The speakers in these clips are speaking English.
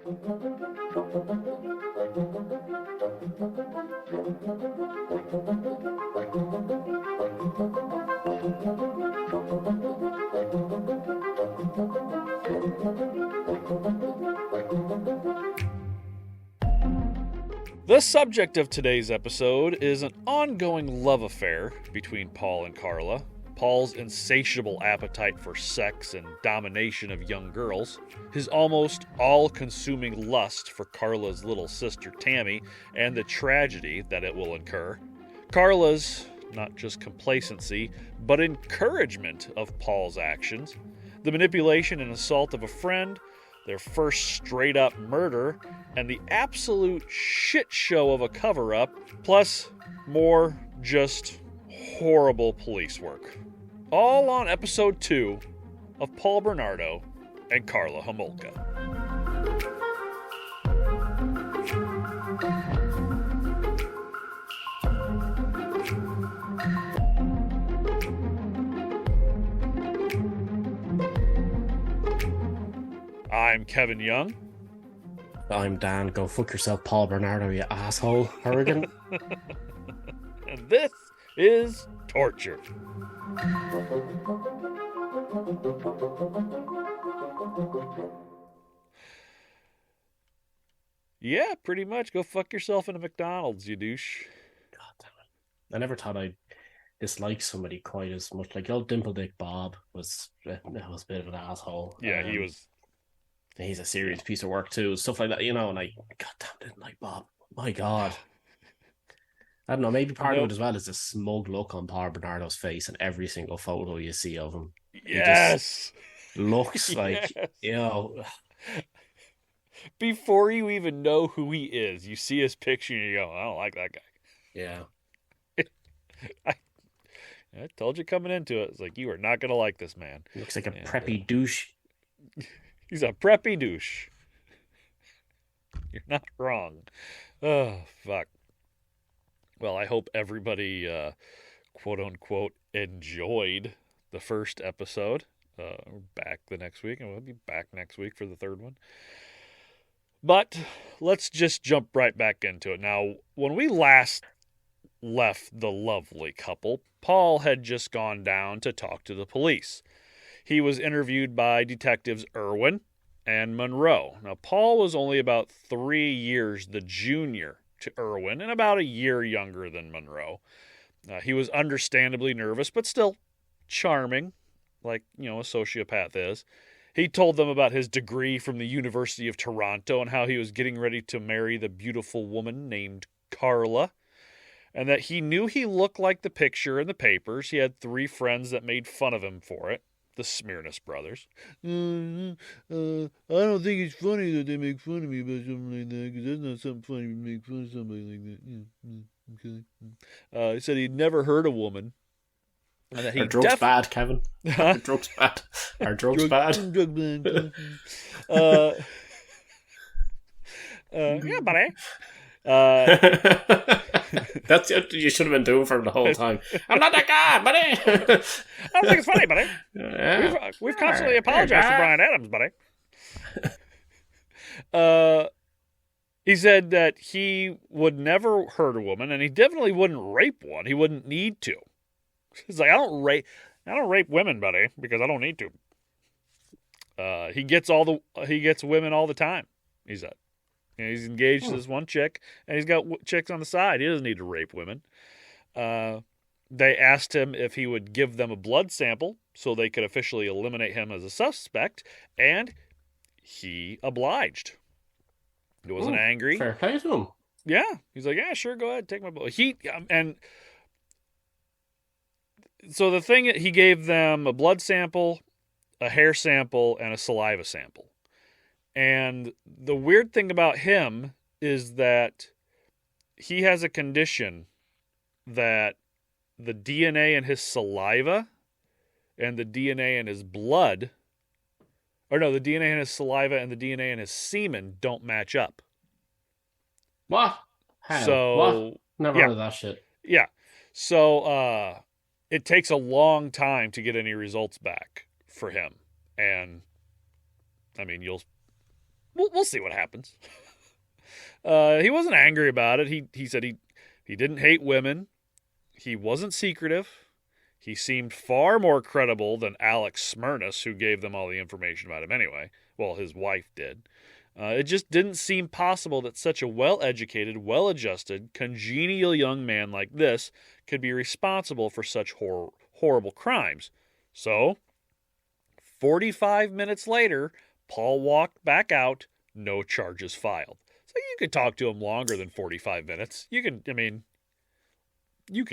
The subject of today's episode is an ongoing love affair between Paul and Karla. Paul's insatiable appetite for sex and domination of young girls, his almost all-consuming lust for Karla's little sister Tammy, and the tragedy that it will incur. Karla's not just complacency, but encouragement of Paul's actions, the manipulation and assault of a friend, their first straight-up murder, and the absolute shit show of a cover-up, plus more just horrible police work. All on episode 2 of Paul Bernardo and Karla Homolka. I'm Kevin Young. I'm Dan. Go fuck yourself, Paul Bernardo, you asshole. Horrigan. And this is Torture. Yeah, pretty much. Go fuck yourself in a McDonald's, you douche. God damn it. I never thought I'd dislike somebody quite as much. Like, old Dimple Dick Bob was a bit of an asshole. Yeah, he was. He's a serious piece of work too. Stuff like that, and I goddamn didn't like Bob. My God. I don't know, maybe part of it as well is the smug look on Paul Bernardo's face in every single photo you see of him. Yes. He just looks like, Before you even know who he is, you see his picture and you go, I don't like that guy. Yeah. I told you coming into it. It's like, you are not going to like this man. He looks like a preppy douche. He's a preppy douche. You're not wrong. Oh, fuck. Well, I hope everybody, quote-unquote, enjoyed the first episode. We're back the next week, and we'll be back next week for the third one. But let's just jump right back into it. Now, when we last left the lovely couple, Paul had just gone down to talk to the police. He was interviewed by detectives Irwin and Monroe. Now, Paul was only about 3 years the junior to Irwin and about a year younger than Monroe. He was understandably nervous, but still charming, like, a sociopath is. He told them about his degree from the University of Toronto and how he was getting ready to marry the beautiful woman named Karla, and that he knew he looked like the picture in the papers. He had 3 friends that made fun of him for it. The Smirnis brothers. I don't think it's funny that they make fun of me about something like that, because that's not something funny to make fun of somebody like that. Okay. He said he'd never hurt a woman. And that Are drugs bad, Kevin? Are drugs bad? Are drugs bad? Drug bad. Yeah, buddy. That's what you should have been doing for the whole time. I'm not that guy, buddy. I don't think it's funny, buddy. Yeah. We've constantly apologized for Bryan Adams, buddy. He said that he would never hurt a woman, and he definitely wouldn't rape one. He wouldn't need to. He's like, I don't rape women, buddy, because I don't need to. He gets women all the time. He said. He's engaged to this one chick, and he's got chicks on the side. He doesn't need to rape women. They asked him if he would give them a blood sample so they could officially eliminate him as a suspect, and he obliged. He wasn't angry. Fair play to him. Yeah. He's like, yeah, sure, go ahead, take my blood. And so the thing, he gave them a blood sample, a hair sample, and a saliva sample. And the weird thing about him is that he has a condition that the DNA in his saliva and the DNA in his blood, or no, the DNA in his saliva and the DNA in his semen don't match up. What? How? So, what? Never heard of that shit. Yeah. So, it takes a long time to get any results back for him. And, I mean, we'll see what happens. He wasn't angry about it. He said he didn't hate women. He wasn't secretive. He seemed far more credible than Alex Smyrnus, who gave them all the information about him anyway. Well, his wife did. It just didn't seem possible that such a well-educated, well-adjusted, congenial young man like this could be responsible for such horrible crimes. So, 45 minutes later, Paul walked back out, no charges filed. So you could talk to him longer than 45 minutes. You could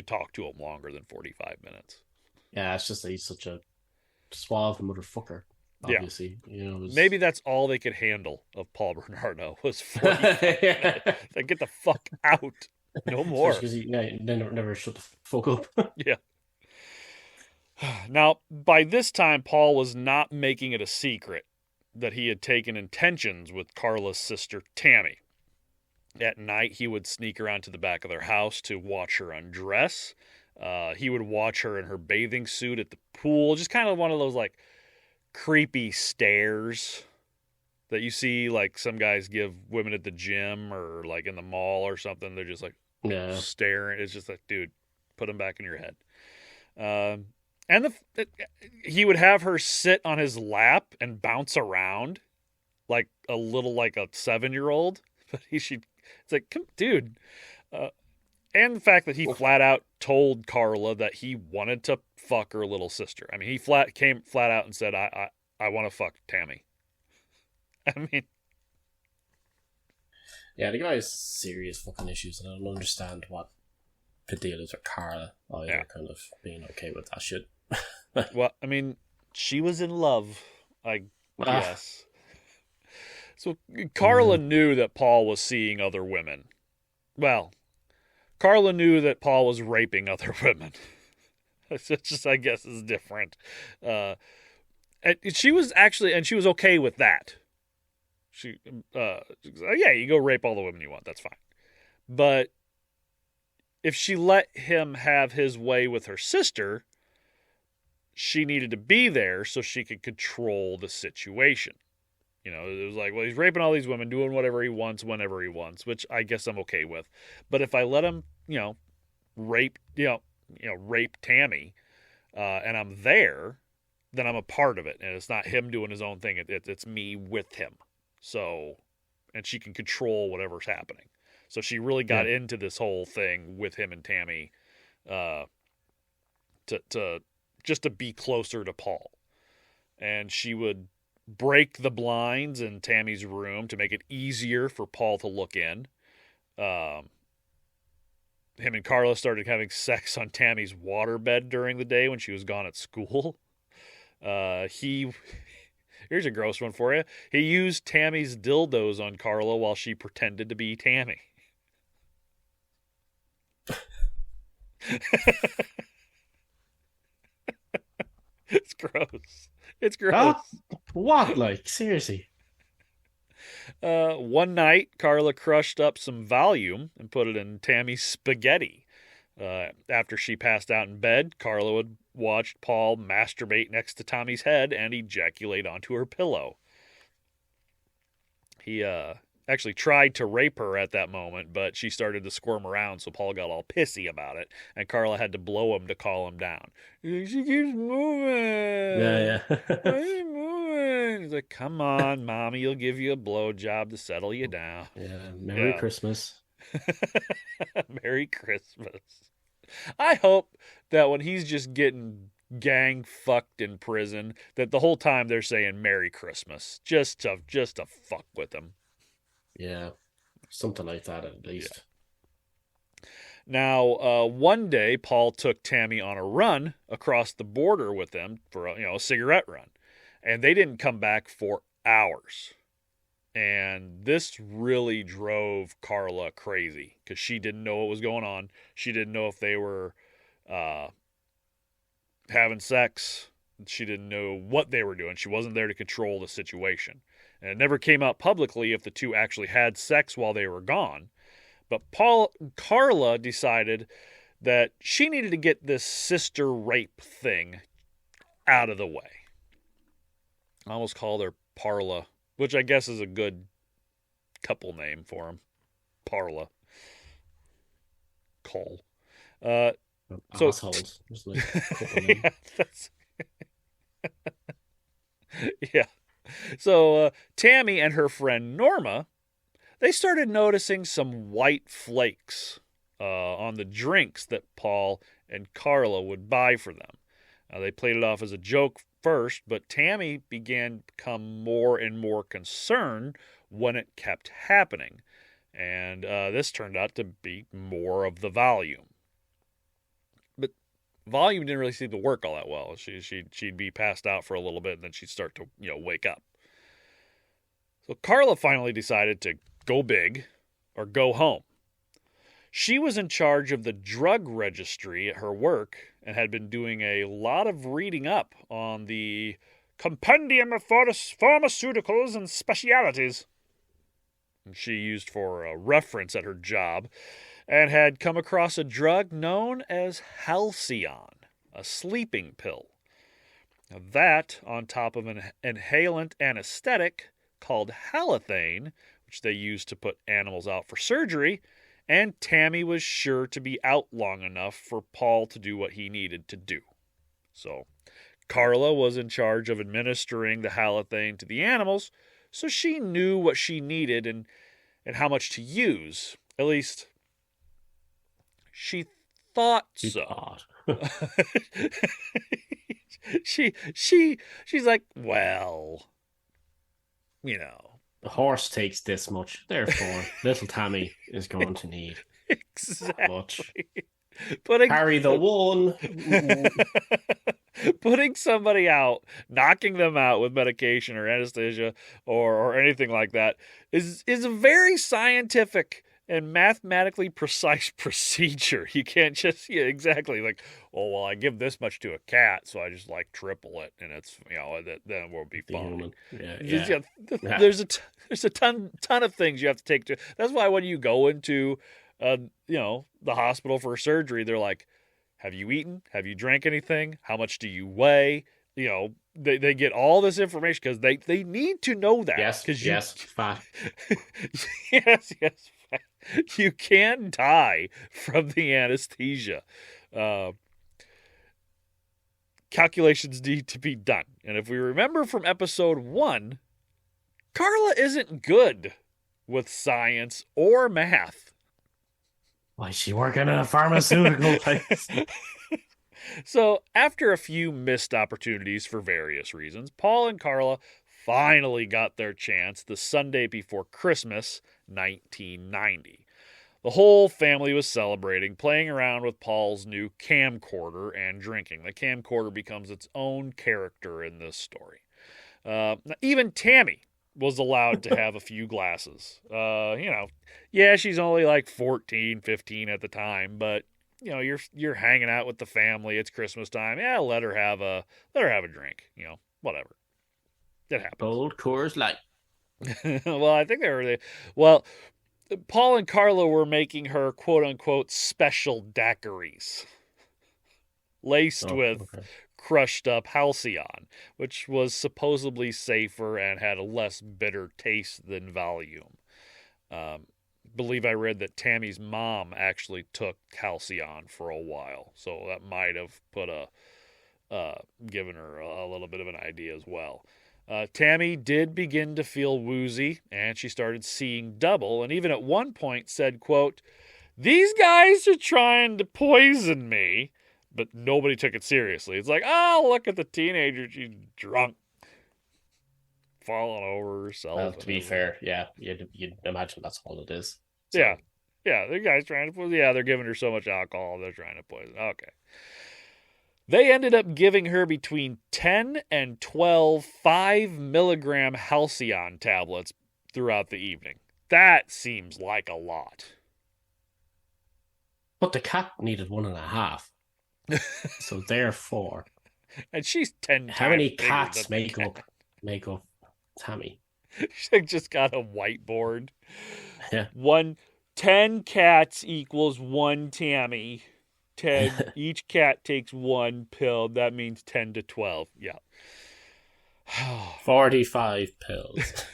talk to him longer than 45 minutes. Yeah, it's just that he's such a suave motherfucker. Obviously, yeah. Maybe that's all they could handle of Paul Bernardo was 45 minutes. Like, get the fuck out. No more. Because he never shut the fuck up. Yeah. Now, by this time, Paul was not making it a secret that he had taken intentions with Karla's sister, Tammy. At night, he would sneak around to the back of their house to watch her undress. He would watch her in her bathing suit at the pool. Just kind of one of those, like, creepy stares that you see, like, some guys give women at the gym or, like, in the mall or something. They're just, like, staring. It's just like, dude, put them back in your head. And he would have her sit on his lap and bounce around like a 7-year-old. But it's like, come, dude. And the fact that he flat out told Karla that he wanted to fuck her little sister. I mean, he came flat out and said, I want to fuck Tammy. I mean, yeah, the guy has serious fucking issues, and I don't understand what the deal is with Karla. Kind of being okay with that shit. Well, I mean, she was in love, I guess. So Karla knew that Paul was seeing other women. Well, Karla knew that Paul was raping other women. It's just, I guess, is different. And she was okay with that. She yeah, you go rape all the women you want. That's fine. But if she let him have his way with her sister, she needed to be there so she could control the situation. You know, it was like, well, he's raping all these women, doing whatever he wants, whenever he wants, which I guess I'm okay with. But if I let him, rape Tammy, and I'm there, then I'm a part of it, and it's not him doing his own thing. It's me with him. So, and she can control whatever's happening. So she really got into this whole thing with him and Tammy, to just to be closer to Paul, and she would break the blinds in Tammy's room to make it easier for Paul to look in. Him and Karla started having sex on Tammy's waterbed during the day when she was gone at school. Here's a gross one for you. He used Tammy's dildos on Karla while she pretended to be Tammy. It's gross. It's gross. What? Like, seriously? One night, Karla crushed up some Valium and put it in Tammy's spaghetti. After she passed out in bed, Karla would watch Paul masturbate next to Tommy's head and ejaculate onto her pillow. He actually tried to rape her at that moment, but she started to squirm around, so Paul got all pissy about it, and Karla had to blow him to calm him down. She keeps moving. Yeah. Why are you moving? He's like, come on, Mommy, will give you a blowjob to settle you down. Yeah, Merry Christmas. Merry Christmas. I hope that when he's just getting gang fucked in prison, that the whole time they're saying Merry Christmas, just to fuck with him. Yeah, something like that at least. Yeah. Now, one day, Paul took Tammy on a run across the border with him for a cigarette run, and they didn't come back for hours. And this really drove Karla crazy because she didn't know what was going on. She didn't know if they were having sex. She didn't know what they were doing. She wasn't there to control the situation. And it never came out publicly if the two actually had sex while they were gone. But Karla decided that she needed to get this sister rape thing out of the way. I almost called her Parla, which I guess is a good couple name for him. Parla. Cole. So assholes. Just like couple names. yeah, yeah. So Tammy and her friend Norma, they started noticing some white flakes on the drinks that Paul and Karla would buy for them. They played it off as a joke first, but Tammy began to become more and more concerned when it kept happening. And this turned out to be more of the volume. But volume didn't really seem to work all that well. She'd be passed out for a little bit, and then she'd start to wake up. So Karla finally decided to go big or go home. She was in charge of the drug registry at her work and had been doing a lot of reading up on the compendium of pharmaceuticals and specialities she used for a reference at her job, and had come across a drug known as Halcion, a sleeping pill. Now that, on top of an inhalant anesthetic called Halothane, which they used to put animals out for surgery, and Tammy was sure to be out long enough for Paul to do what he needed to do. So Karla was in charge of administering the Halothane to the animals, so she knew what she needed and how much to use. At least, she thought so. She's like, well, the horse takes this much, therefore little Tammy is going to need exactly that much. Putting, Carry the one. Putting somebody out, knocking them out with medication or anesthesia or anything like that is a very scientific and mathematically precise procedure. You can't just, exactly, like, oh, well, I give this much to a cat, so I just, like, triple it, and it's, then we'll be fine. Yeah. There's a ton of things you have to take to. That's why when you go into, the hospital for surgery, they're like, have you eaten? Have you drank anything? How much do you weigh? They get all this information because they need to know that. Yes, fat. yes, fat. You can die from the anesthesia. Calculations need to be done. And if we remember from episode 1, Karla isn't good with science or math. Why is she working in a pharmaceutical place? So, after a few missed opportunities for various reasons, Paul and Karla finally got their chance the Sunday before Christmas, 1990. The whole family was celebrating, playing around with Paul's new camcorder and drinking. The camcorder becomes its own character in this story. Even Tammy was allowed to have a few glasses. She's only like 14, 15 at the time, but you're hanging out with the family. It's Christmas time. Yeah, let her have a drink. Whatever. It happens. Old Coors Light. Well, I think Paul and Karla were making her quote unquote special daiquiris, laced with crushed up Halcyon, which was supposedly safer and had a less bitter taste than Valium. Believe I read that Tammy's mom actually took Halcyon for a while, so that might have given her a little bit of an idea as well. Tammy did begin to feel woozy, and she started seeing double, and even at one point said, quote, "These guys are trying to poison me," but nobody took it seriously. It's like, oh, look at the teenager, she's drunk, falling over herself. Well, to be fair, yeah, you'd imagine that's all it is. So. Yeah, the guy's trying to poison. Yeah, they're giving her so much alcohol, they're trying to poison. Okay. They ended up giving her between 10 and 12 5-milligram Halcyon tablets throughout the evening. That seems like a lot. But the cat needed 1.5. So therefore. And she's 10 How many times cats bigger make up Tammy? She just got a whiteboard. Yeah. 10 cats equals 1 Tammy. 10. Each cat takes 1 pill. That means 10 to 12. Yeah. 45 pills.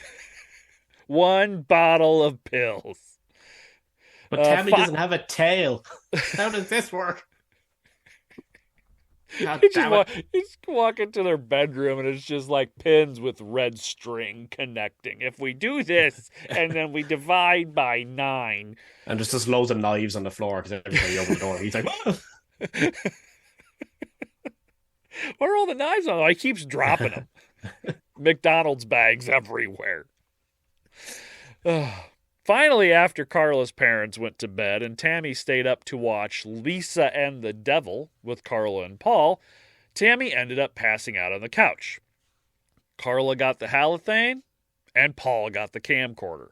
One bottle of pills. But Tammy doesn't have a tail. How does this work? God damn it. You just walk into their bedroom and it's just like pins with red string connecting. If we do this and then we divide by 9. And there's just loads of knives on the floor because every time you open the door, he's like, What are all the knives on? He keeps dropping them. McDonald's bags everywhere. Finally, after Karla's parents went to bed and Tammy stayed up to watch Lisa and the Devil with Karla and Paul, Tammy ended up passing out on the couch. Karla got the halothane and Paul got the camcorder.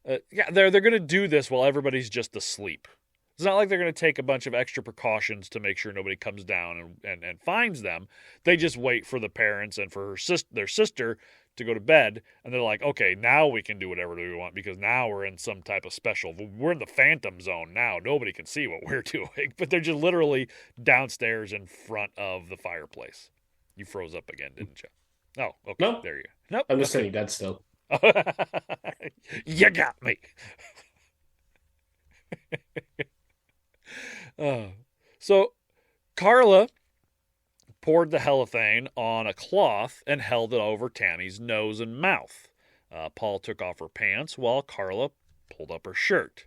They're going to do this while everybody's just asleep. It's not like they're going to take a bunch of extra precautions to make sure nobody comes down and finds them. They just wait for the parents and for their sister to go to bed, and they're like, okay, now we can do whatever we want because now we're in some type of special. We're in the phantom zone now. Nobody can see what we're doing, but they're just literally downstairs in front of the fireplace. You froze up again, didn't you? Oh, okay. No. There you go. Nope. I'm just sitting dead still. You got me. So Karla poured the halothane on a cloth and held it over Tammy's nose and mouth. Paul took off her pants while Karla pulled up her shirt.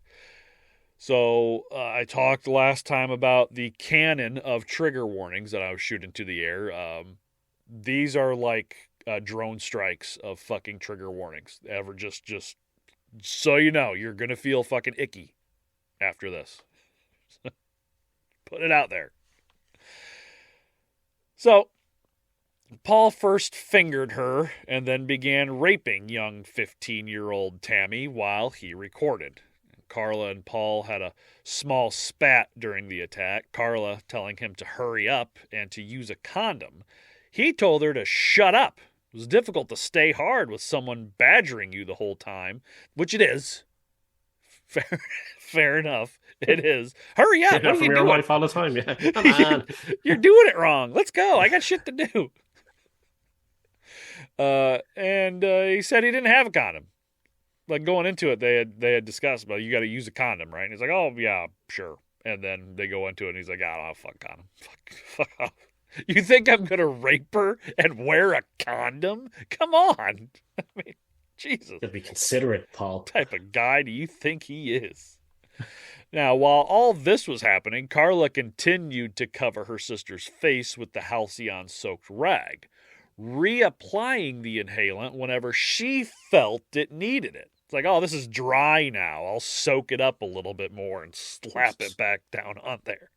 So I talked last time about the canon of trigger warnings that I was shooting to the air. These are like drone strikes of fucking trigger warnings. Just so you know, you're going to feel fucking icky after this. Put it out there. So, Paul first fingered her and then began raping young 15-year-old Tammy while he recorded. Karla and Paul had a small spat during the attack, Karla telling him to hurry up and to use a condom. He told her to shut up. It was difficult to stay hard with someone badgering you the whole time, which it is. Fair enough. It is. Hurry up. What are you doing? Wife all the time. Yeah. Come on. You're doing it wrong. Let's go. I got shit to do. And he said he didn't have a condom. Like going into it, they had discussed, well, you got to use a condom, right? And he's like, oh yeah, sure. And then they go into it, and he's like, oh, fuck condom. Fuck off. You think I'm gonna rape her and wear a condom? Come on. I mean, Jesus. You'll be considerate, Paul. What type of guy do you think he is? Now, while all this was happening, Karla continued to cover her sister's face with the Halcion-soaked rag, reapplying the inhalant whenever she felt it needed it. It's like, oh, this is dry now. I'll soak it up a little bit more and slap it back down on there.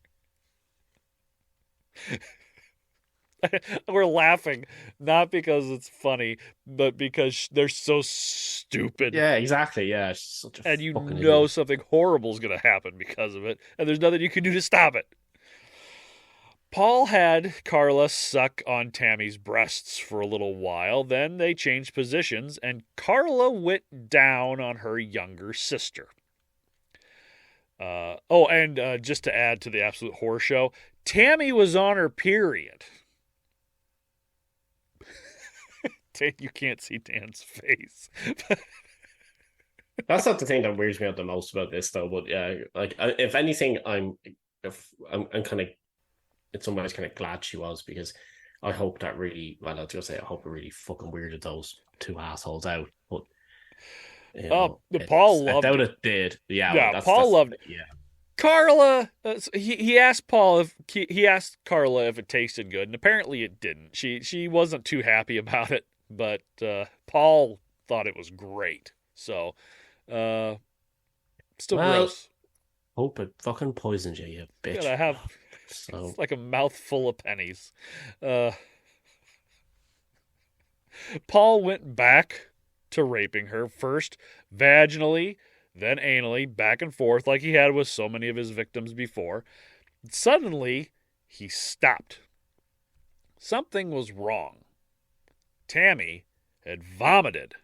We're laughing, not because it's funny, but because they're so stupid. Yeah, exactly. Yeah, such a and you know idiot. something horrible is going to happen because of it, and there's nothing you can do to stop it. Paul had Karla suck on Tammy's breasts for a little while, then they changed positions, and Karla went down on her younger sister. Just to add to the absolute horror show, Tammy was on her period. You can't see Dan's face. That's not the thing that weirds me out the most about this, though. But yeah, like if anything, I'm kind of in some ways kind of glad she was, because I hope that really, well, I was gonna say I hope it really fucking weirded those two assholes out. But Paul loved it. I doubt it. It did. Yeah, Yeah, Paul loved it. Yeah. Karla, he asked Karla if it tasted good, and apparently it didn't. She wasn't too happy about it, but Paul thought it was great. So, still gross. Hope it fucking poisons you bitch. Gotta have it's like a mouthful of pennies. Paul went back to raping her, first vaginally, then anally, back and forth like he had with so many of his victims before. Suddenly, he stopped. Something was wrong. Tammy had vomited.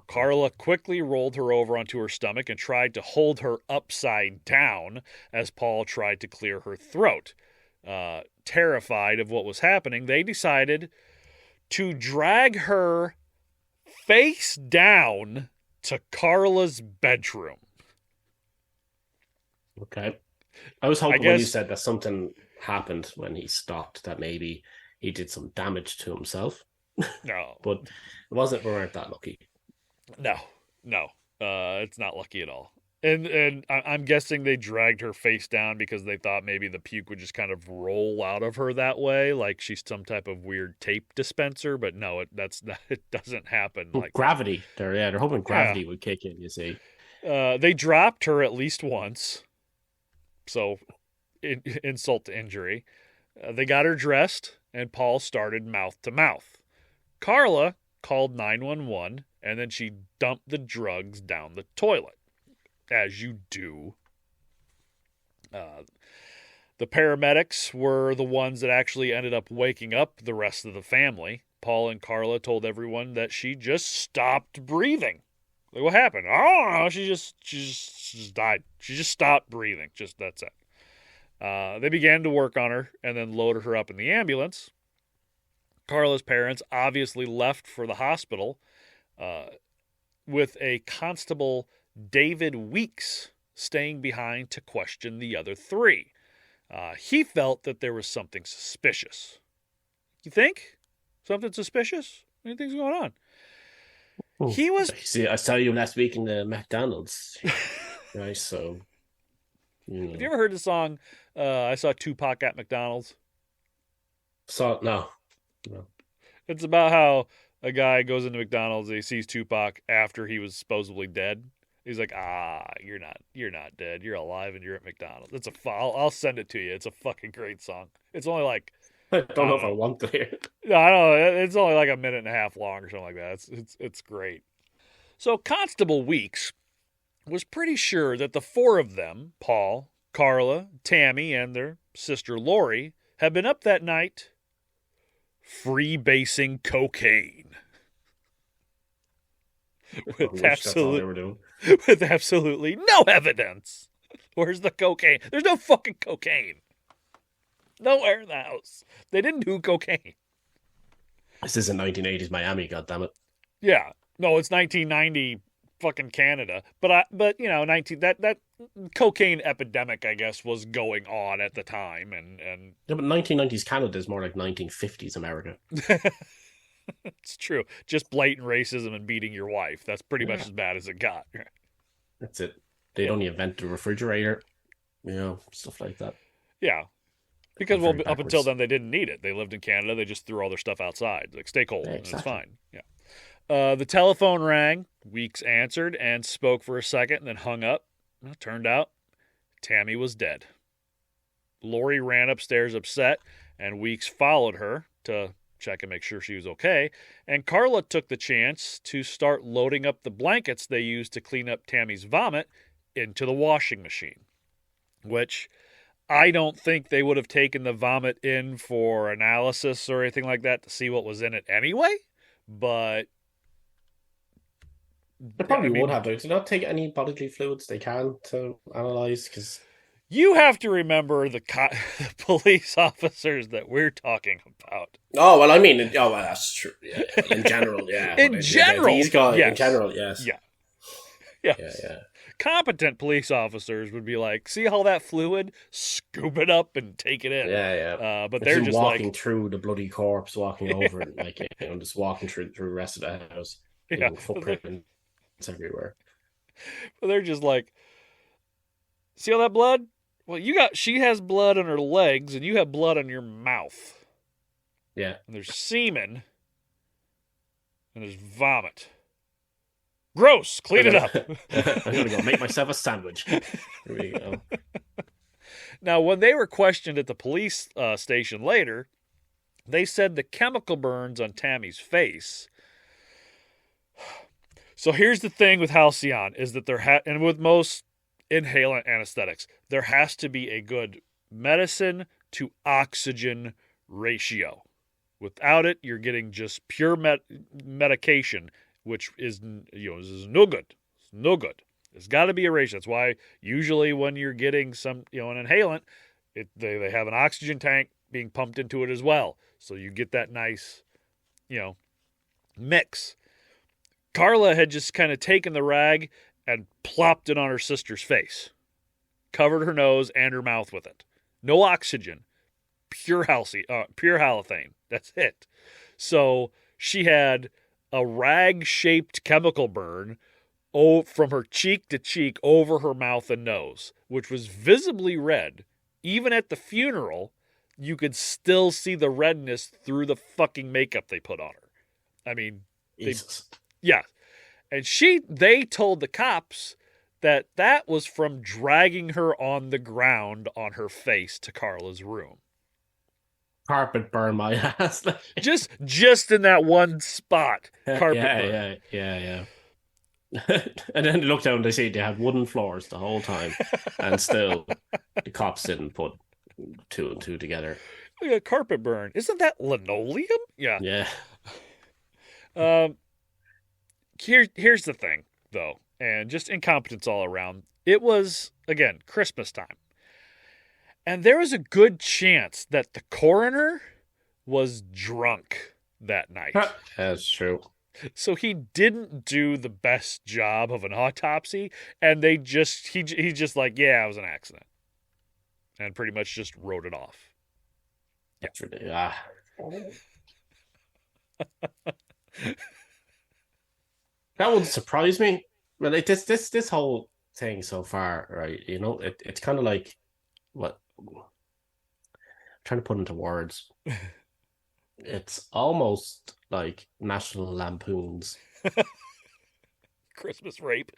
Karla quickly rolled her over onto her stomach and tried to hold her upside down as Paul tried to clear her throat. Terrified of what was happening, they decided to drag her face down to Karla's bedroom. Okay. I was hoping guess, when you said that something happened when he stopped, that maybe he did some damage to himself. No. But we weren't that lucky. No. It's not lucky at all. And I'm guessing they dragged her face down because they thought maybe the puke would just kind of roll out of her that way, like she's some type of weird tape dispenser. But no, it doesn't happen. Like gravity. They're hoping gravity would kick in. You see, they dropped her at least once, so insult to injury. They got her dressed, and Paul started mouth to mouth. Karla called 911, and then she dumped the drugs down the toilet. As you do. The paramedics were the ones that actually ended up waking up the rest of the family. Paul and Karla told everyone that she just stopped breathing. Like, what happened? I don't know. She just died. She just stopped breathing. Just that's it. They began to work on her and then loaded her up in the ambulance. Karla's parents obviously left for the hospital with a constable, David Weeks, staying behind to question the other three. He felt that there was something suspicious. You think? Something suspicious? What do you think's going on? Oh, he was... See, I saw you last week in the McDonald's. Right, so... Have you ever heard the song, I Saw Tupac at McDonald's? No. It's about how a guy goes into McDonald's and he sees Tupac after he was supposedly dead. He's like, you're not dead. You're alive and you're at McDonald's. It's I'll send it to you. It's a fucking great song. It's only like, I don't know if I want to hear it. No, I don't know. It's only like a minute and a half long or something like that. It's great. So Constable Weeks was pretty sure that the four of them, Paul, Karla, Tammy, and their sister Lori, had been up that night freebasing cocaine. With absolutely no evidence. Where's the cocaine? There's no fucking cocaine. Nowhere in the house. They didn't do cocaine. This isn't 1980s Miami, goddammit. Yeah. No, it's 1990 fucking Canada. But that cocaine epidemic, I guess, was going on at the time and Yeah, but 1990s Canada is more like 1950s America. It's true. Just blatant racism and beating your wife. That's pretty much as bad as it got. That's it. They'd only invent the refrigerator, stuff like that. Yeah. Because, up until then, they didn't need it. They lived in Canada. They just threw all their stuff outside. Like, stay cold. Yeah, exactly. And it's fine. Yeah. The telephone rang. Weeks answered and spoke for a second and then hung up. Well, it turned out Tammy was dead. Lori ran upstairs upset, and Weeks followed her to check and make sure she was okay. And Karla took the chance to start loading up the blankets they used to clean up Tammy's vomit into the washing machine, which I don't think they would have taken the vomit in for analysis or anything like that to see what was in it anyway. But they probably would have to not take any bodily fluids they can to analyze, because you have to remember the police officers that we're talking about. Oh, well, I mean, that's true. Yeah. In general, yeah. In general, these guys, yes. In general, yes. Yeah. Yes. Yeah. Competent police officers would be like, see all that fluid? Scoop it up and take it in. Yeah. But they're just walking through the bloody corpse, walking over it, like, just walking through the rest of the house. Yeah. Footprints everywhere. But they're just like, see all that blood? Well, she has blood on her legs, and you have blood on your mouth. Yeah. And there's semen, and there's vomit. Gross! Clean it up. I'm going to go make myself a sandwich. Here we go. Now, when they were questioned at the police station later, they said the chemical burns on Tammy's face. So here's the thing with Halcion, is that and with most inhalant anesthetics, there has to be a good medicine to oxygen ratio. Without it, you're getting just pure medication, which is no good. It's no good. There's got to be a ratio. That's why usually when you're getting an inhalant, they have an oxygen tank being pumped into it as well. So you get that nice, mix. Karla had just kind of taken the rag and plopped it on her sister's face, covered her nose and her mouth with it. No oxygen, pure halothane. That's it. So she had a rag-shaped chemical burn from her cheek to cheek over her mouth and nose, which was visibly red. Even at the funeral, you could still see the redness through the fucking makeup they put on her. I mean, yeah. And they told the cops that was from dragging her on the ground on her face to Karla's room. Carpet burn my ass. just in that one spot. Carpet burn. Yeah. And then they look down and they see they had wooden floors the whole time. And still, the cops didn't put 2 and 2 together. Look at carpet burn. Isn't that linoleum? Yeah. Here's the thing, though, and just incompetence all around. It was, again, Christmas time. And there was a good chance that the coroner was drunk that night. That's true. So he didn't do the best job of an autopsy, and he just like, yeah, it was an accident. And pretty much just wrote it off. That's ridiculous. That would surprise me. Well, like this whole thing so far, right? You know, it's kind of like what I'm trying to put into words. It's almost like National Lampoon's Christmas rape.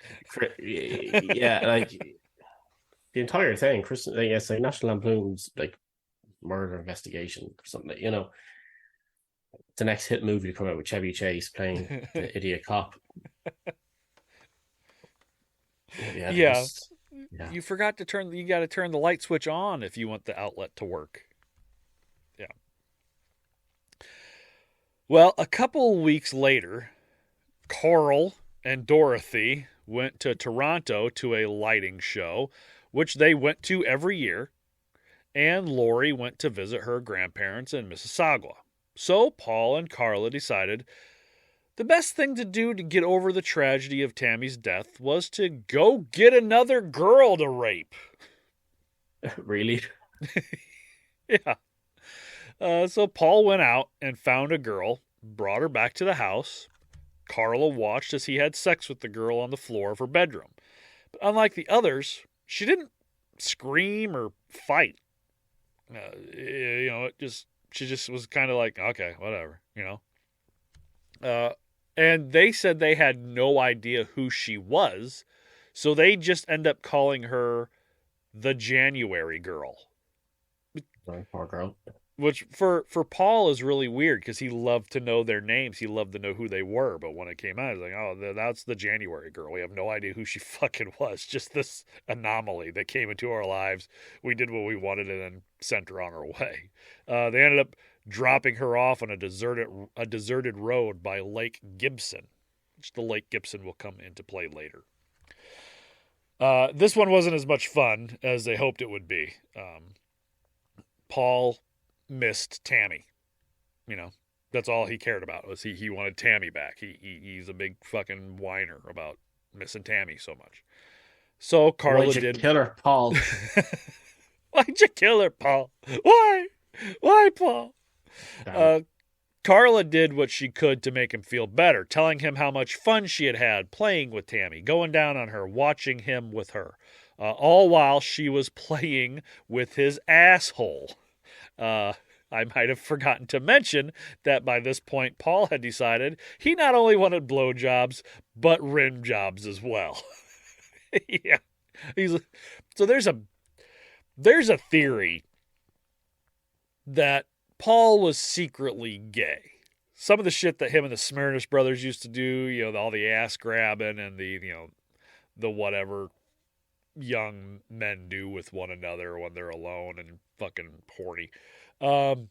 Yeah, like the entire thing. It's like National Lampoon's like murder investigation or something. You know, the next hit movie to come out with Chevy Chase playing the idiot cop. Yeah. You forgot to you got to turn the light switch on if you want the outlet to work. Yeah. Well, a couple weeks later, Carl and Dorothy went to Toronto to a lighting show, which they went to every year, and Lori went to visit her grandparents in Mississauga. So Paul and Karla decided the best thing to do to get over the tragedy of Tammy's death was to go get another girl to rape. Really? Yeah. So Paul went out and found a girl, brought her back to the house. Karla watched as he had sex with the girl on the floor of her bedroom. But unlike the others, she didn't scream or fight. She just was kind of like, okay, whatever, and they said they had no idea who she was, so they just end up calling her the January girl. Poor girl. Which for Paul is really weird because he loved to know their names. He loved to know who they were. But when it came out, he's like, oh, that's the January girl. We have no idea who she fucking was. Just this anomaly that came into our lives. We did what we wanted and then sent her on her way. They ended up dropping her off on a deserted road by Lake Gibson, which the Lake Gibson will come into play later. This one wasn't as much fun as they hoped it would be. Paul missed Tammy. That's all he cared about was he wanted Tammy back. He's a big fucking whiner about missing Tammy so much. So Karla Why'd you kill her, Paul? Why'd you kill her, Paul? Why, Paul? Karla did what she could to make him feel better, telling him how much fun she had had playing with Tammy, going down on her, watching him with her, all while she was playing with his asshole. I might have forgotten to mention that by this point, Paul had decided he not only wanted blowjobs, but rim jobs as well. Yeah. So there's a theory that Paul was secretly gay. Some of the shit that him and the Smirnoff brothers used to do, all the ass grabbing and the whatever young men do with one another when they're alone and fucking horny. But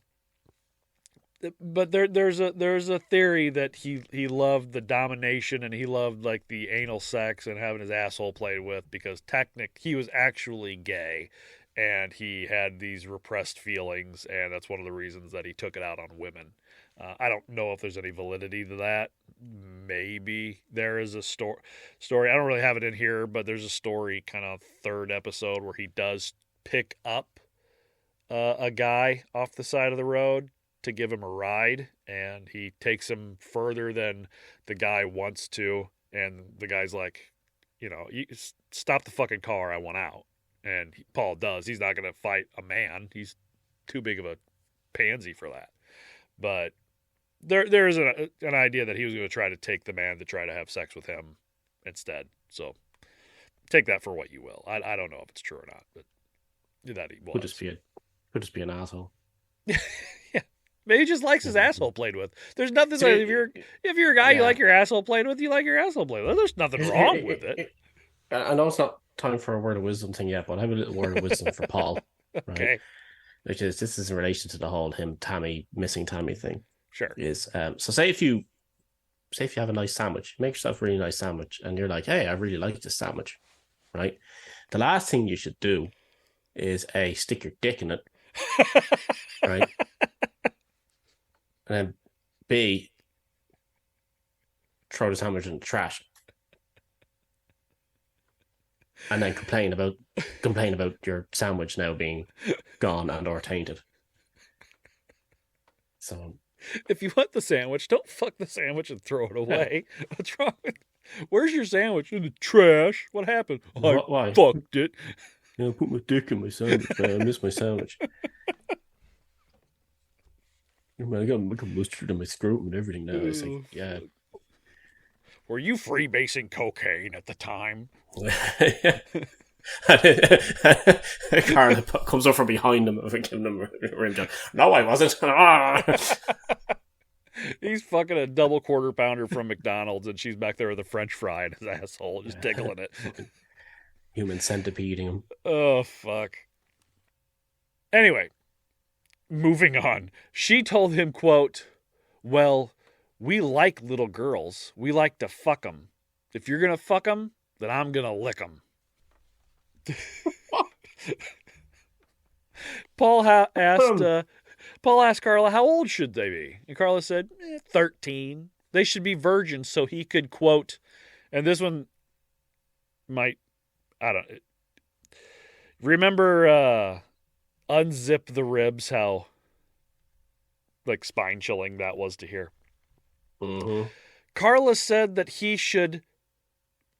there's a theory that he loved the domination and he loved like the anal sex and having his asshole played with because he was actually gay and he had these repressed feelings and that's one of the reasons that he took it out on women. I don't know if there's any validity to that. Maybe there is a story. I don't really have it in here, but there's a story, kind of third episode, where he does pick up a guy off the side of the road to give him a ride, and he takes him further than the guy wants to, and the guy's like, you stop the fucking car, I want out. And Paul does. He's not going to fight a man. He's too big of a pansy for that. But there is an idea that he was going to try to take the man to try to have sex with him instead. So take that for what you will. I don't know if it's true or not, but that he was. Could just be an asshole. Yeah. Maybe he just likes his asshole played with. There's nothing like, if you're a guy, you like your asshole played with, you like your asshole played with. There's nothing wrong with it. I know it's not time for a word of wisdom thing yet, but I have a little word of wisdom for Paul. Right? Okay. Which is, this is in relation to the whole missing Tammy thing. Sure. Is so say if you have a nice sandwich, make yourself a really nice sandwich, and you're like, hey, I really like this sandwich, right? The last thing you should do is A, stick your dick in it, right? And then B, throw the sandwich in the trash. And then complain about your sandwich now being gone and or tainted. So if you want the sandwich, don't fuck the sandwich and throw it away. What's wrong with Where's your sandwich? In the trash. What happened? Why? Fucked it. Yeah, I put my dick in my sandwich, man. I miss my sandwich. Man, I got mustard in my scrotum and everything now. It's like, yeah. Were you freebasing cocaine at the time? Karla comes up from behind him and giving him a rim job. No, I wasn't. He's fucking a double quarter pounder from McDonald's, and she's back there with a French fry in his asshole, just tickling it. Human centipeding him. Oh, fuck. Anyway, moving on. She told him, quote, well, we like little girls. We like to fuck them. If you're going to fuck them, then I'm going to lick them. Paul asked Karla how old should they be, and Karla said 13. They should be virgins so he could, quote, and this one might, I don't remember unzip the ribs, how like spine chilling that was to hear. Mm-hmm. Karla said that he should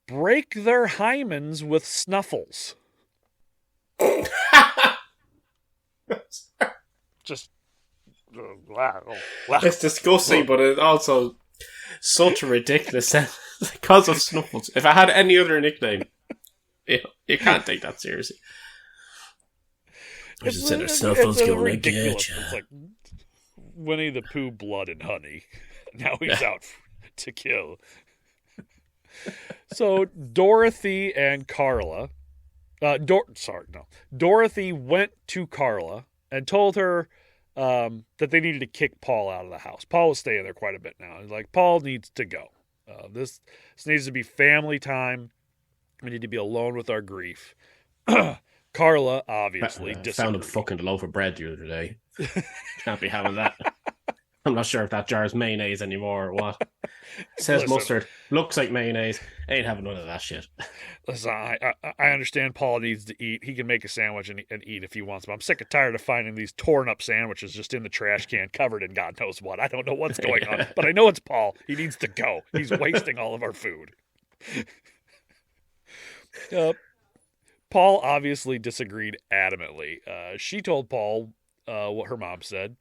break their hymens with snuffles. Just it's disgusting, but it's also such a ridiculous sentence because of snuffles. If I had any other nickname, you can't take that seriously. I just said snuffles going to get you. It's like Winnie the Pooh, blood and honey. Now he's out to kill. So Dorothy and Karla, Dorothy went to Karla and told her that they needed to kick Paul out of the house. Paul was staying there quite a bit now. He's like, Paul needs to go. This needs to be family time. We need to be alone with our grief. Karla obviously found him fucking a loaf of bread the other day. Can't be having that. I'm not sure if that jar is mayonnaise anymore or what. Says mustard. Looks like mayonnaise. Ain't having none of that shit. Listen, I understand Paul needs to eat. He can make a sandwich and eat if he wants, but I'm sick and tired of finding these torn up sandwiches just in the trash can covered in God knows what. I don't know what's going on, but I know it's Paul. He needs to go. He's wasting all of our food. Paul obviously disagreed adamantly. She told Paul what her mom said.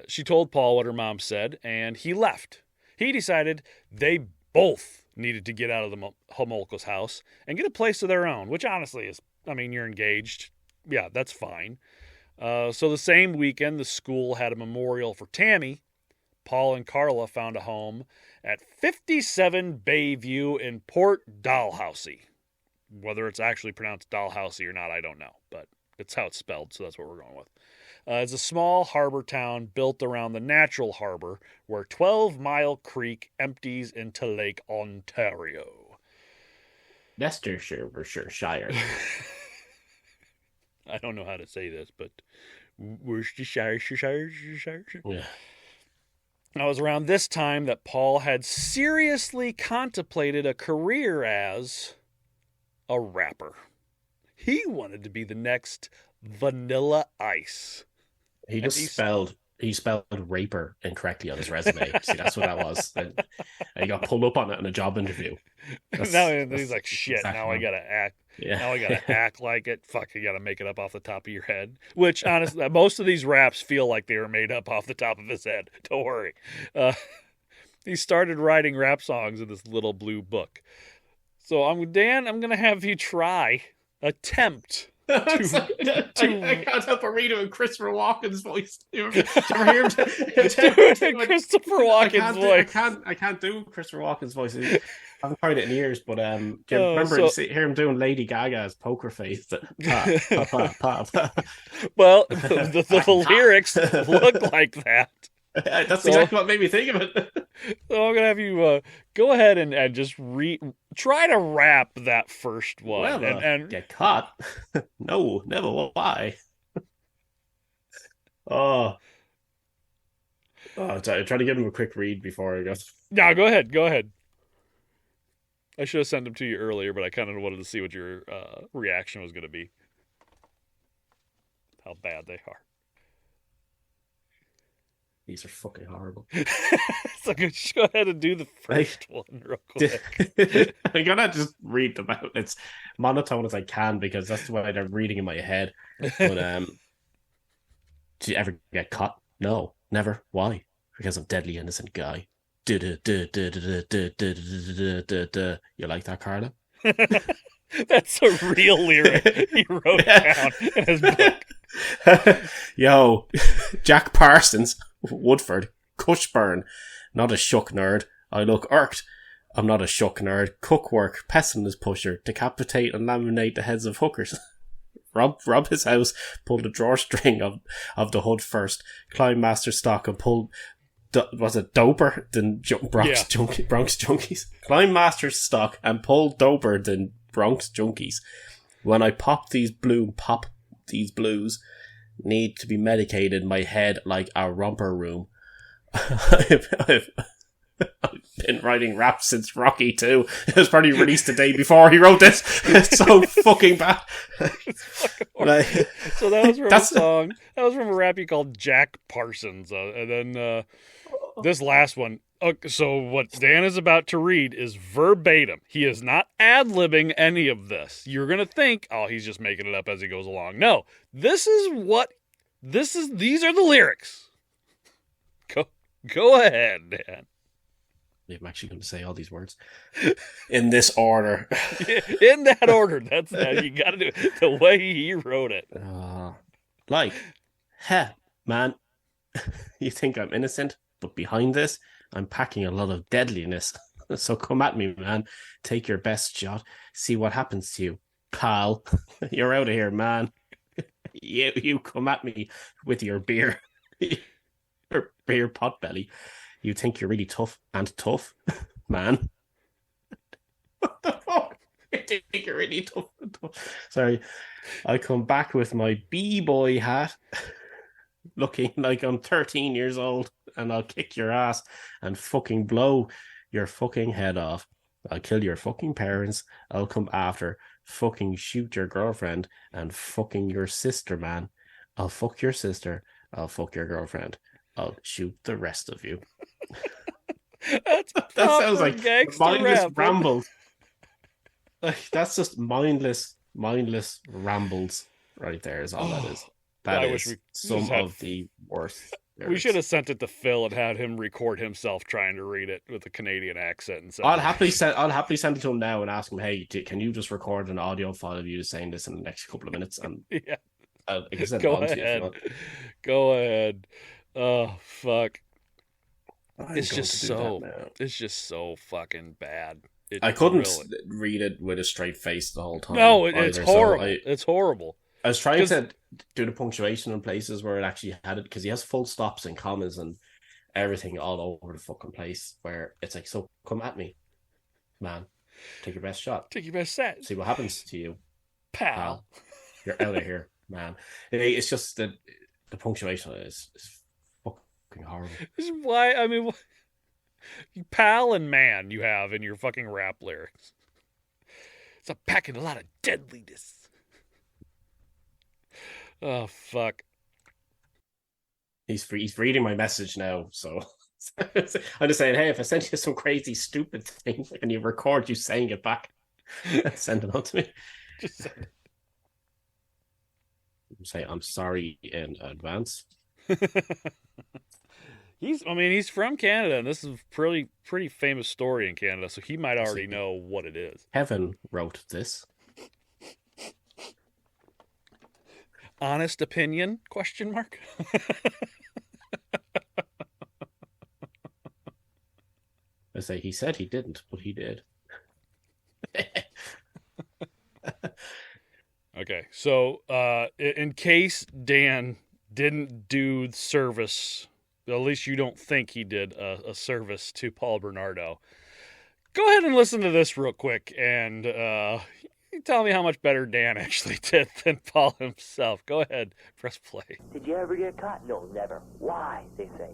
She told Paul what her mom said, and he left. He decided they both needed to get out of the Homolka's house and get a place of their own, which honestly is, I mean, you're engaged. Yeah, that's fine. So the same weekend, the school had a memorial for Tammy. Paul and Karla found a home at 57 Bayview in Port Dalhousie. Whether it's actually pronounced Dalhousie or not, I don't know, but it's how it's spelled, so that's what we're going with. It's a small harbor town built around the natural harbor where 12 Mile Creek empties into Lake Ontario. Leicestershire. I don't know how to say this, but Worcestershire. Yeah. It was around this time that Paul had seriously contemplated a career as a rapper. He wanted to be the next Vanilla Ice. He spelled raper incorrectly on his resume. See, that's what that was. And he got pulled up on it in a job interview. Now he's like, shit, now I gotta act. Yeah. Now I gotta act like it. Fuck, you gotta make it up off the top of your head. Which, honestly, most of these raps feel like they were made up off the top of his head. Don't worry. He started writing rap songs in this little blue book. So, Dan, I'm gonna have you attempt. I can't help but read it in Christopher Walken's voice. Do you ever hear him? Christopher Walken's voice. I can't do Christopher Walken's voice. I haven't tried it in years, but do you remember hear him doing Lady Gaga's poker face? Well, the lyrics look like that. That's exactly what made me think of it. So I'm gonna have you go ahead and just try to rap that first one and get caught. No, never will I. Try to give him a quick read before I go. No, go ahead. I should have sent them to you earlier, but I kind of wanted to see what your reaction was going to be. How bad they are. These are fucking horrible. So just go ahead and do the first one real quick. I'm gonna just read them out. It's monotone as I can because that's the way they're reading in my head. But do you ever get caught? No, never. Why? Because I'm deadly innocent guy. You like that, Karla? That's a real lyric he wrote down in his book. Yo, Jack Parsons, Woodford, Cushburn, not a shuck nerd. I look irked. I'm not a shuck nerd. Cook work, pestilence pusher, decapitate and laminate the heads of hookers. Rob his house, pull the drawstring of the hood first, climb master stock and pull. Was it doper than Bronx junkies? Climb master stock and pull doper than Bronx junkies. When I pop these blues, need to be medicated my head like a romper room. I've been writing rap since Rocky 2. It was probably released the day before he wrote this. It's so fucking bad. So that was from a song. That was from a rap he called Jack Parsons. And then this last one. So what Dan is about to read is verbatim. He is not ad-libbing any of this. You're going to think, oh, he's just making it up as he goes along. No, these are the lyrics. Go ahead, Dan. I'm actually going to say all these words in this order. In that order. That's that. You got to do it the way he wrote it. Man, you think I'm innocent, but behind this, I'm packing a lot of deadliness. So come at me, man. Take your best shot. See what happens to you, pal. You're out of here, man. You come at me with your beer, your beer pot belly. You think you're really tough, man. What the fuck? You think you're really tough and tough. Sorry. I come back with my B-boy hat, looking like I'm 13 years old, and I'll kick your ass and fucking blow your fucking head off. I'll kill your fucking parents. I'll come after, fucking shoot your girlfriend and fucking your sister, man. I'll fuck your sister. I'll fuck your girlfriend. I'll shoot the rest of you. That sounds like mindless rap. rambles. That's just mindless rambles right there is all that is. That is some of the worst. We should have sent it to Phil and had him record himself trying to read it with a Canadian accent. And I'll happily send it to him now and ask him, hey, can you just record an audio file of you saying this in the next couple of minutes? And yeah, go ahead. Go ahead. Oh fuck! It's just so fucking bad. I couldn't read it with a straight face the whole time. No, it's horrible. It's horrible. I was trying to do the punctuation in places where it actually had it, because he has full stops and commas and everything all over the fucking place, where it's like, so come at me, man. Take your best shot. Take your best set. See what happens to you, pal. You're out of here, man. It's just that the punctuation is fucking fucking horrible. This is why, I mean, pal and man you have in your fucking rap lyrics. It's packing a lot of deadliness. Oh, fuck. He's reading my message now, so I'm just saying, hey, if I send you some crazy, stupid thing, can you record you saying it back? Send it on to me. Just send it. Say I'm sorry in advance. He's from Canada, and this is a pretty famous story in Canada, so he might already know what it is. Kevin wrote this. Honest opinion? Question mark. I say he said he didn't, but he did. Okay, so in case Dan didn't do service, at least you don't think he did a service to Paul Bernardo, go ahead and listen to this real quick and tell me how much better Dan actually did than Paul himself. Go ahead, press play. Did you ever get caught? No, never. Why? They say.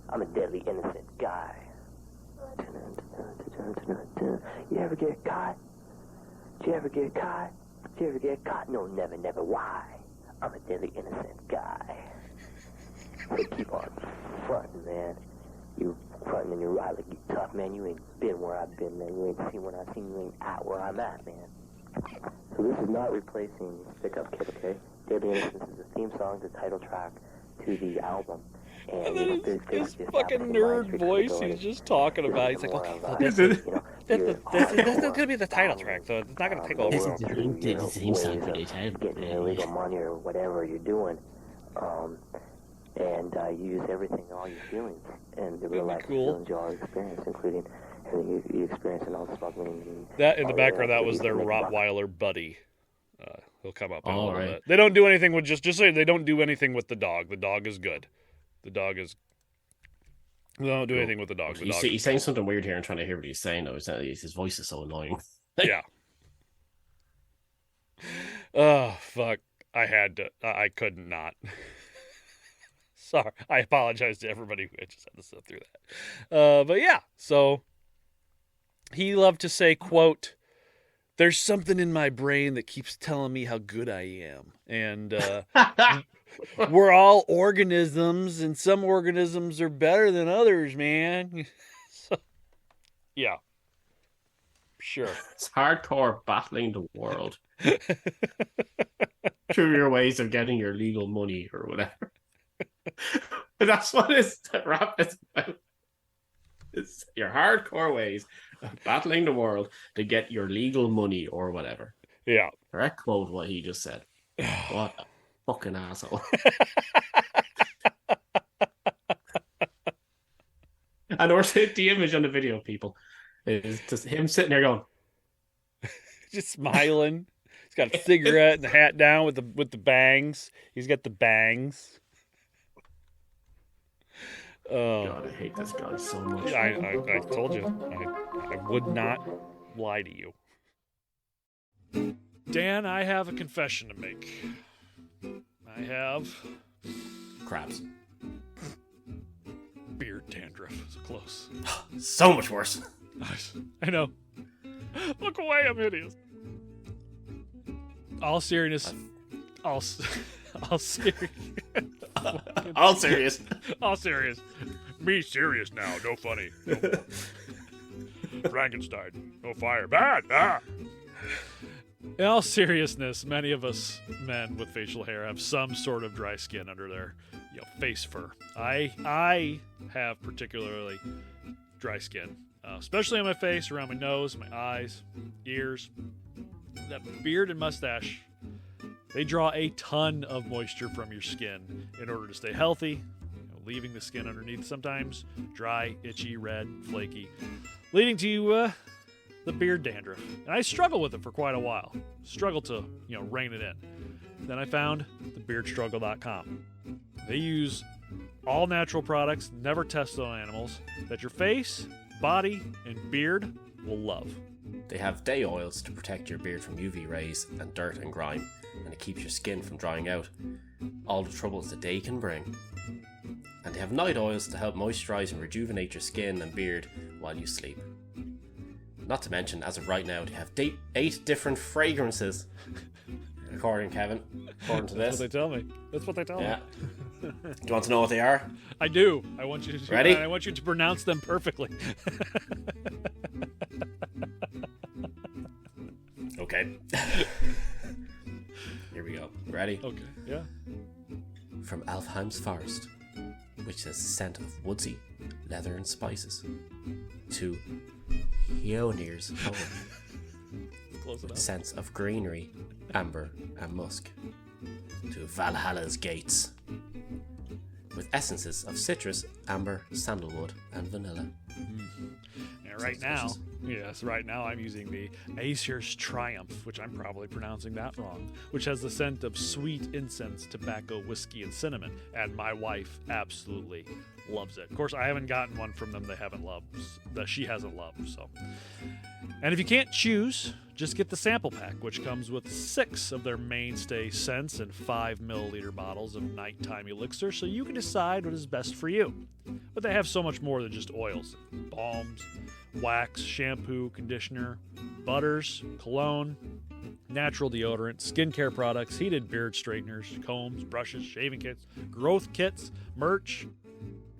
I'm a deadly innocent guy. You ever get caught? Did you ever get caught? Did you ever get caught? No, never, never. Why? I'm a deadly innocent guy. So keep on fronting, man. You fronting and you ride like you tough, man. You ain't been where I've been, man. You ain't seen what I've seen. You ain't at where I'm at, man. So this is not replacing Pickup Kid, okay? Deadly Innocence is the theme song, the title track to the album. And then his fucking nerd voice he's just talking about. He's like, okay, this is going to be the title track, so it's not going to take over. This is the theme song for the title. Getting illegal money or whatever you're doing. And you use everything, all your feelings, and the real life feelings you all experience, including you experience and all the smuggling. That in the background, that was their Rottweiler buddy. He'll come up in a little right. bit. They don't do anything with just say they don't do anything with the dog. The dog is good. The dog is. They don't do anything with the dog. He's saying something weird here. I'm trying to hear what he's saying though. His voice is so annoying. Yeah. Oh fuck! I had to. I could not. Sorry, I apologize to everybody who just had to sit through that. But yeah, so he loved to say, quote, "There's something in my brain that keeps telling me how good I am," and we're all organisms, and some organisms are better than others, man. So, yeah, sure. It's hardcore battling the world through your ways of getting your legal money or whatever. That's what the rap is about. It's your hardcore ways of battling the world to get your legal money or whatever. Yeah. Direct quote what he just said. What a fucking asshole. And or the image on the video, people, is just him sitting there going, just smiling. He's got a cigarette and the hat down with the bangs. He's got the bangs. God, I hate this guy so much. I told you. I would not lie to you. Dan, I have a confession to make. I have Crabs. beard dandruff. So close. So much worse. Nice. I know. Look away, I'm hideous. All seriousness. All serious. All serious. All serious. Me serious now. No funny. No. Frankenstein. No fire. Bad. Ah. In all seriousness, many of us men with facial hair have some sort of dry skin under their face fur. I have particularly dry skin, especially on my face, around my nose, my eyes, ears. That beard and mustache, they draw a ton of moisture from your skin in order to stay healthy, leaving the skin underneath sometimes dry, itchy, red, flaky, leading to the beard dandruff. And I struggled with it for quite a while. Struggled to, rein it in. Then I found thebeardstruggle.com. They use all natural products, never tested on animals, that your face, body, and beard will love. They have day oils to protect your beard from UV rays and dirt and grime, and it keeps your skin from drying out. All the troubles the day can bring. And they have night oils to help moisturize and rejuvenate your skin and beard while you sleep. Not to mention, as of right now, they have 8 different fragrances. According to this. That's what they tell me. That's what they tell me. Do you want to know what they are? I do. I want you to. Ready? I want you to pronounce them perfectly. Okay. Here we go. Ready? Okay. Yeah. From Alfheim's Forest, which has a scent of woodsy, leather and spices, to Hjonir's Home, Close with enough. scents of greenery, amber and musk, to Valhalla's Gates, with essences of citrus, amber, sandalwood and vanilla. And right now I'm using the Aesir's Triumph, which I'm probably pronouncing that wrong, which has the scent of sweet incense, tobacco, whiskey, and cinnamon. And my wife absolutely loves it. Of course, I haven't gotten one from them that she hasn't loved. So, and if you can't choose, just get the sample pack, which comes with 6 of their mainstay scents and 5 milliliter bottles of nighttime elixir, so you can decide what is best for you. But they have so much more than just oils: balms, wax, shampoo, conditioner, butters, cologne, natural deodorant, skincare products, heated beard straighteners, combs, brushes, shaving kits, growth kits, merch.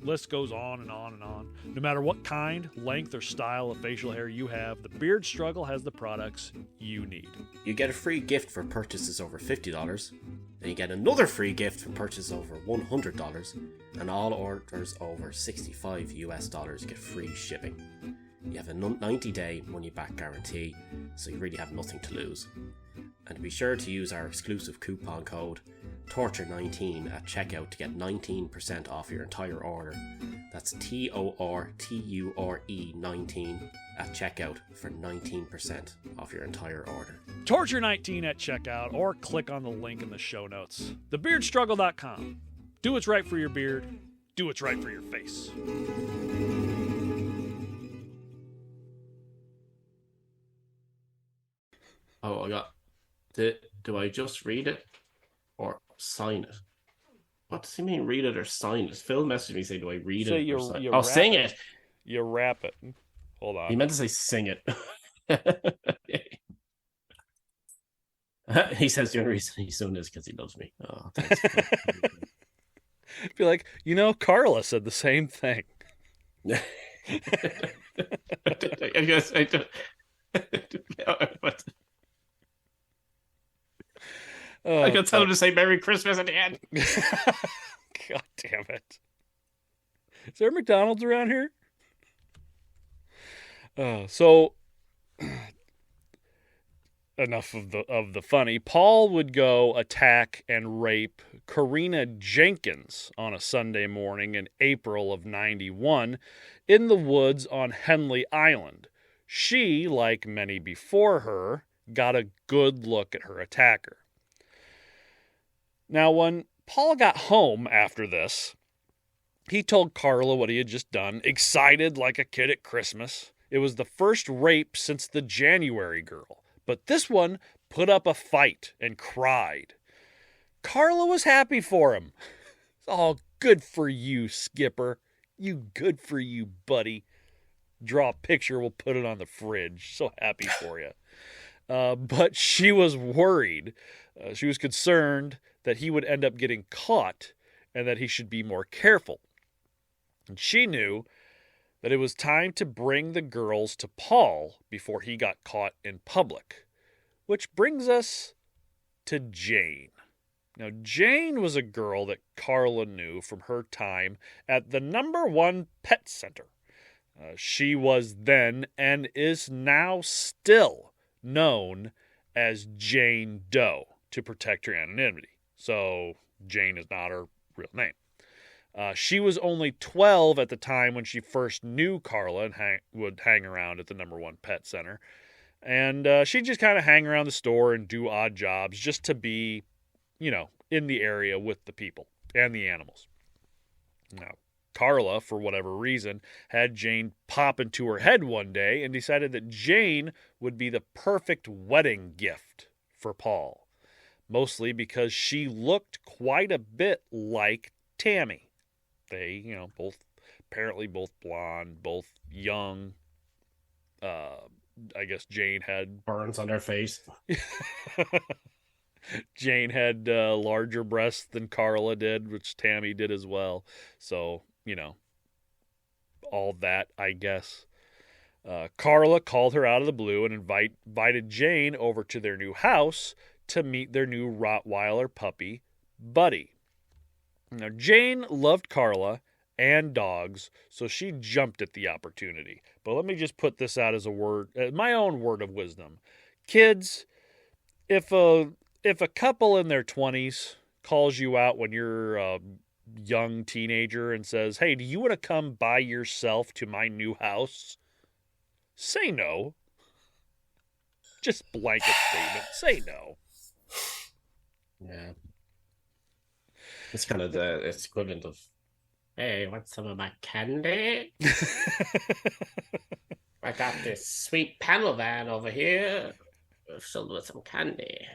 List goes on and on and on. No matter what kind, length, or style of facial hair you have, the Beard Struggle has the products you need. You get a free gift for purchases over $50, and you get another free gift for purchases over $100, and all orders over $65 get free shipping. You have a 90-day money-back guarantee, so you really have nothing to lose. And be sure to use our exclusive coupon code TORTURE19 at checkout to get 19% off your entire order. That's TORTURE 19 at checkout for 19% off your entire order. Torture 19 at checkout, or click on the link in the show notes. TheBeardStruggle.com. Do what's right for your beard. Do what's right for your face. Oh, I got... Do I just read it or sign it? What does he mean, read it or sign it? Phil messaged me saying, do I read So it or sign it? Oh, rap sing it! You wrap it. Hold on. He meant to say sing it. He says the only reason he's doing this because he loves me. Oh, thanks. Be like, Karla said the same thing. I guess I don't... I can tell him to say Merry Christmas at the end. God damn it. Is there a McDonald's around here? So enough of the funny. Paul would go attack and rape Karina Jenkins on a Sunday morning in April of '91 in the woods on Henley Island. She, like many before her, got a good look at her attacker. Now, when Paul got home after this, he told Karla what he had just done, excited like a kid at Christmas. It was the first rape since the January girl, but this one put up a fight and cried. Karla was happy for him. Oh, good for you, Skipper. Good for you, buddy. Draw a picture, we'll put it on the fridge. So happy for you. But she was worried. She was concerned that he would end up getting caught and that he should be more careful. And she knew that it was time to bring the girls to Paul before he got caught in public. Which brings us to Jane. Now, Jane was a girl that Karla knew from her time at the #1 pet center. She was then and is now still known as Jane Doe to protect her anonymity. So Jane is not her real name. She was only 12 at the time when she first knew Karla and would hang around at the #1 pet center. And she'd just kind of hang around the store and do odd jobs just to be, in the area with the people and the animals. Now, Karla, for whatever reason, had Jane pop into her head one day and decided that Jane would be the perfect wedding gift for Paul. Mostly because she looked quite a bit like Tammy. They, both blonde, both young. I guess Jane had burns on their face. Jane had larger breasts than Karla did, which Tammy did as well. So, all that, I guess. Karla called her out of the blue and invited Jane over to their new house to meet their new Rottweiler puppy, Buddy. Now, Jane loved Karla and dogs, so she jumped at the opportunity. But let me just put this out as my own word of wisdom. Kids, if a couple in their 20s calls you out when you're a young teenager and says, "Hey, do you want to come by yourself to my new house?" Say no. Just blanket statement. Say no. Yeah. It's kind of it's equivalent of, "Hey, want some of my candy? I got this sweet panel van over here filled with some candy."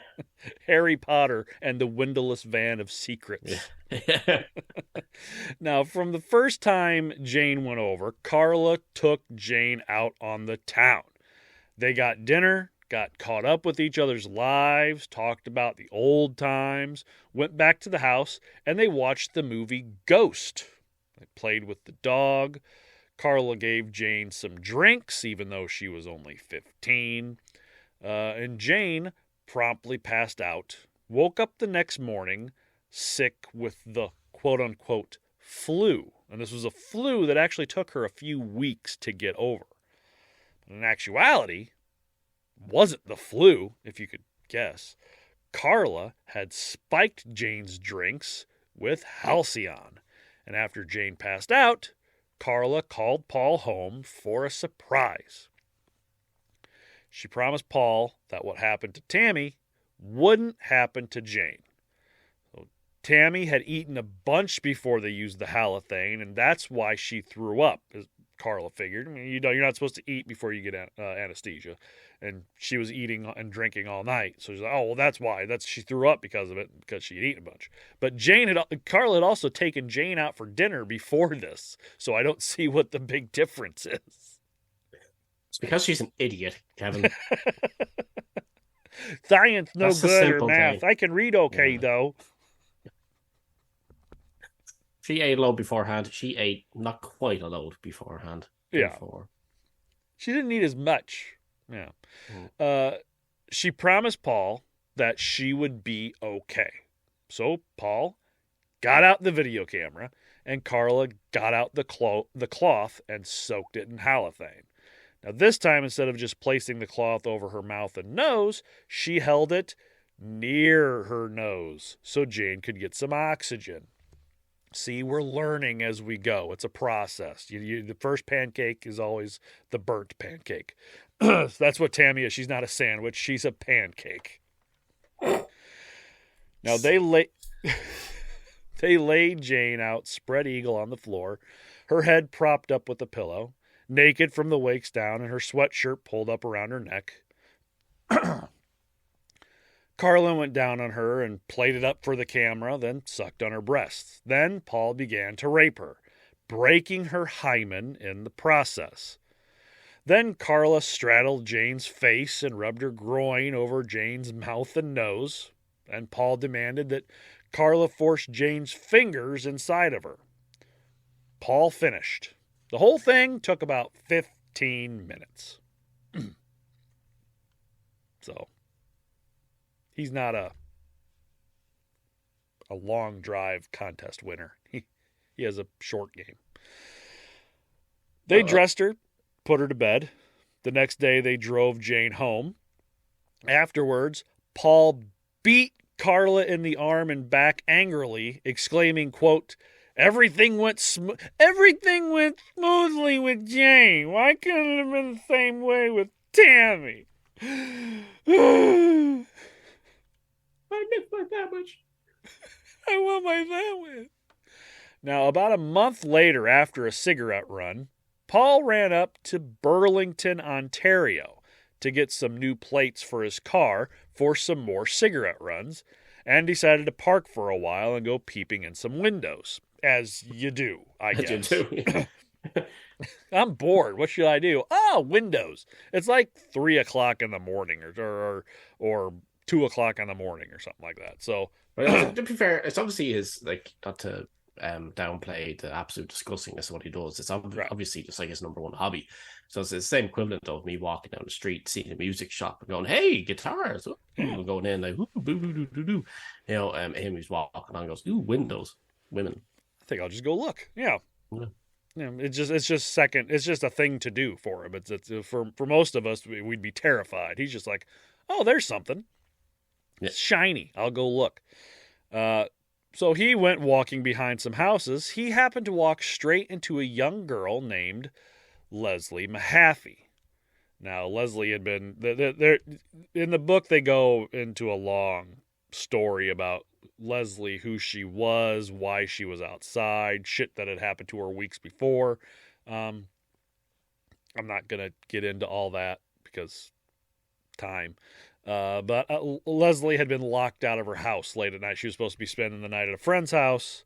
Harry Potter and the windowless van of secrets. Yeah. Now, from the first time Jane went over, Karla took Jane out on the town. They got dinner, got caught up with each other's lives, talked about the old times, went back to the house, and they watched the movie Ghost. They played with the dog. Karla gave Jane some drinks, even though she was only 15. And Jane promptly passed out, woke up the next morning sick with the quote-unquote flu. And this was a flu that actually took her a few weeks to get over. But in actuality, wasn't the flu, if you could guess. Karla had spiked Jane's drinks with Halcion. And after Jane passed out, Karla called Paul home for a surprise. She promised Paul that what happened to Tammy wouldn't happen to Jane. So Tammy had eaten a bunch before they used the halothane, and that's why she threw up, as Karla figured. I mean, you're not supposed to eat before you get anesthesia. And she was eating and drinking all night. So she's like, oh, well, that's why. She threw up because of it, because she had eaten a bunch. But Karla had also taken Jane out for dinner before this. So I don't see what the big difference is. It's because she's an idiot, Kevin. Science no That's a good or simple math. thing. I can read okay, though. She ate a load beforehand. She ate not quite a load beforehand. Yeah. She didn't eat as much. Yeah. She promised Paul that she would be okay. So Paul got out the video camera, and Karla got out the cloth and soaked it in halothane. Now this time, instead of just placing the cloth over her mouth and nose, she held it near her nose so Jane could get some oxygen. See, we're learning as we go. It's a process. The first pancake is always the burnt pancake. So that's what Tammy is. She's not a sandwich. She's a pancake. Now they laid Jane out spread eagle on the floor, her head propped up with a pillow, naked from the waist down, and her sweatshirt pulled up around her neck. Karla went down on her and played it up for the camera, then sucked on her breasts. Then Paul began to rape her, breaking her hymen in the process. Then Karla straddled Jane's face and rubbed her groin over Jane's mouth and nose, and Paul demanded that Karla force Jane's fingers inside of her. Paul finished. The whole thing took about 15 minutes. So, he's not a long drive contest winner. He has a short game. They dressed her, put her to bed. The next day, they drove Jane home. Afterwards, Paul beat Karla in the arm and back angrily, exclaiming, quote, Everything went smoothly with Jane. Why couldn't it have been the same way with Tammy? I miss my sandwich. I want my sandwich. Now, about a month later, after a cigarette run, Paul ran up to Burlington, Ontario to get some new plates for his car for some more cigarette runs, and decided to park for a while and go peeping in some windows. As you do, I guess. As you do. I'm bored. What should I do? Oh, windows. It's like 3 o'clock in the morning or 2 o'clock in the morning or something like that. So, Well, to be fair, it's obviously his, like, not to downplay the absolute disgustingness of what he does. It's obviously just like his number one hobby. So it's the same equivalent of me walking down the street, seeing a music shop and going, "Hey, guitars!" Ooh, going in like, "Ooh, boo, boo, doo, doo, doo." You know, him who's walking on and goes, "Ooh, windows, women." I think I'll just go look. Yeah. Yeah. Yeah, it's just second. It's just a thing to do for him. It's for most of us, we'd be terrified. He's just like, oh, there's something. Yeah. It's shiny. I'll go look. So he went walking behind some houses. He happened to walk straight into a young girl named Leslie Mahaffy. Now, Leslie had been in the book. They go into a long story about Leslie, who she was, why she was outside, shit that had happened to her weeks before. I'm not going to get into all that because time. But Leslie had been locked out of her house late at night. She was supposed to be spending the night at a friend's house.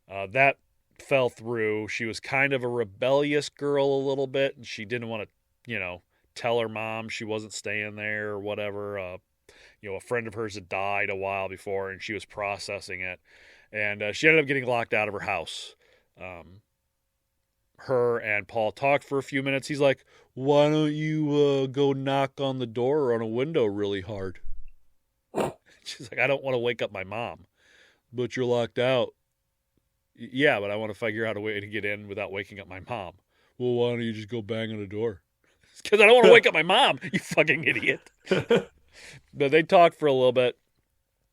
That fell through. She was kind of a rebellious girl a little bit, and she didn't want to, tell her mom she wasn't staying there or whatever. A friend of hers had died a while before, and she was processing it. And she ended up getting locked out of her house. Her and Paul talked for a few minutes. He's like, why don't you go knock on the door or on a window really hard? She's like, I don't want to wake up my mom. But you're locked out. Yeah, but I want to figure out a way to get in without waking up my mom. Well, why don't you just go bang on the door? Because I don't want to wake up my mom, you fucking idiot. But they talked for a little bit.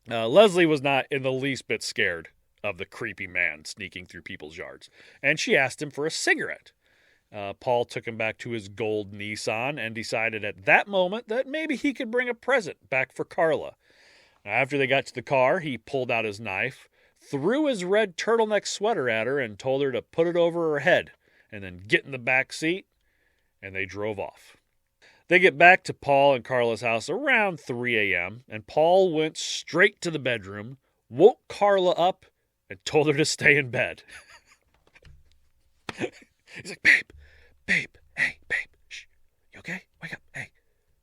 Leslie was not in the least bit scared of the creepy man sneaking through people's yards. And she asked him for a cigarette. Paul took him back to his gold Nissan and decided at that moment that maybe he could bring a present back for Karla. Now, after they got to the car, he pulled out his knife, threw his red turtleneck sweater at her, and told her to put it over her head and then get in the back seat, and they drove off. They get back to Paul and Karla's house around 3 a.m., and Paul went straight to the bedroom, woke Karla up, and told her to stay in bed. He's like, babe, hey, babe, shh, you okay? Wake up, hey,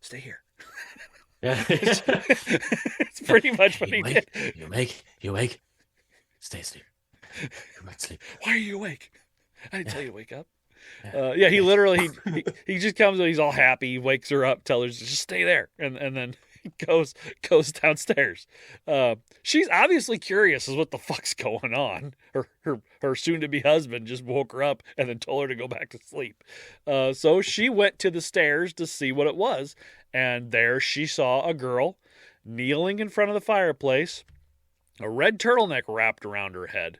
stay here. Yeah. It's pretty much what he did. You wake, stay asleep. Go back to sleep. Why are you awake? I didn't tell you to wake up. He literally, he just comes, he's all happy, he wakes her up, tells her to just stay there, and then he goes downstairs. She's obviously curious as what the fuck's going on. Her soon-to-be husband just woke her up and then told her to go back to sleep. So she went to the stairs to see what it was, and there she saw a girl kneeling in front of the fireplace, a red turtleneck wrapped around her head.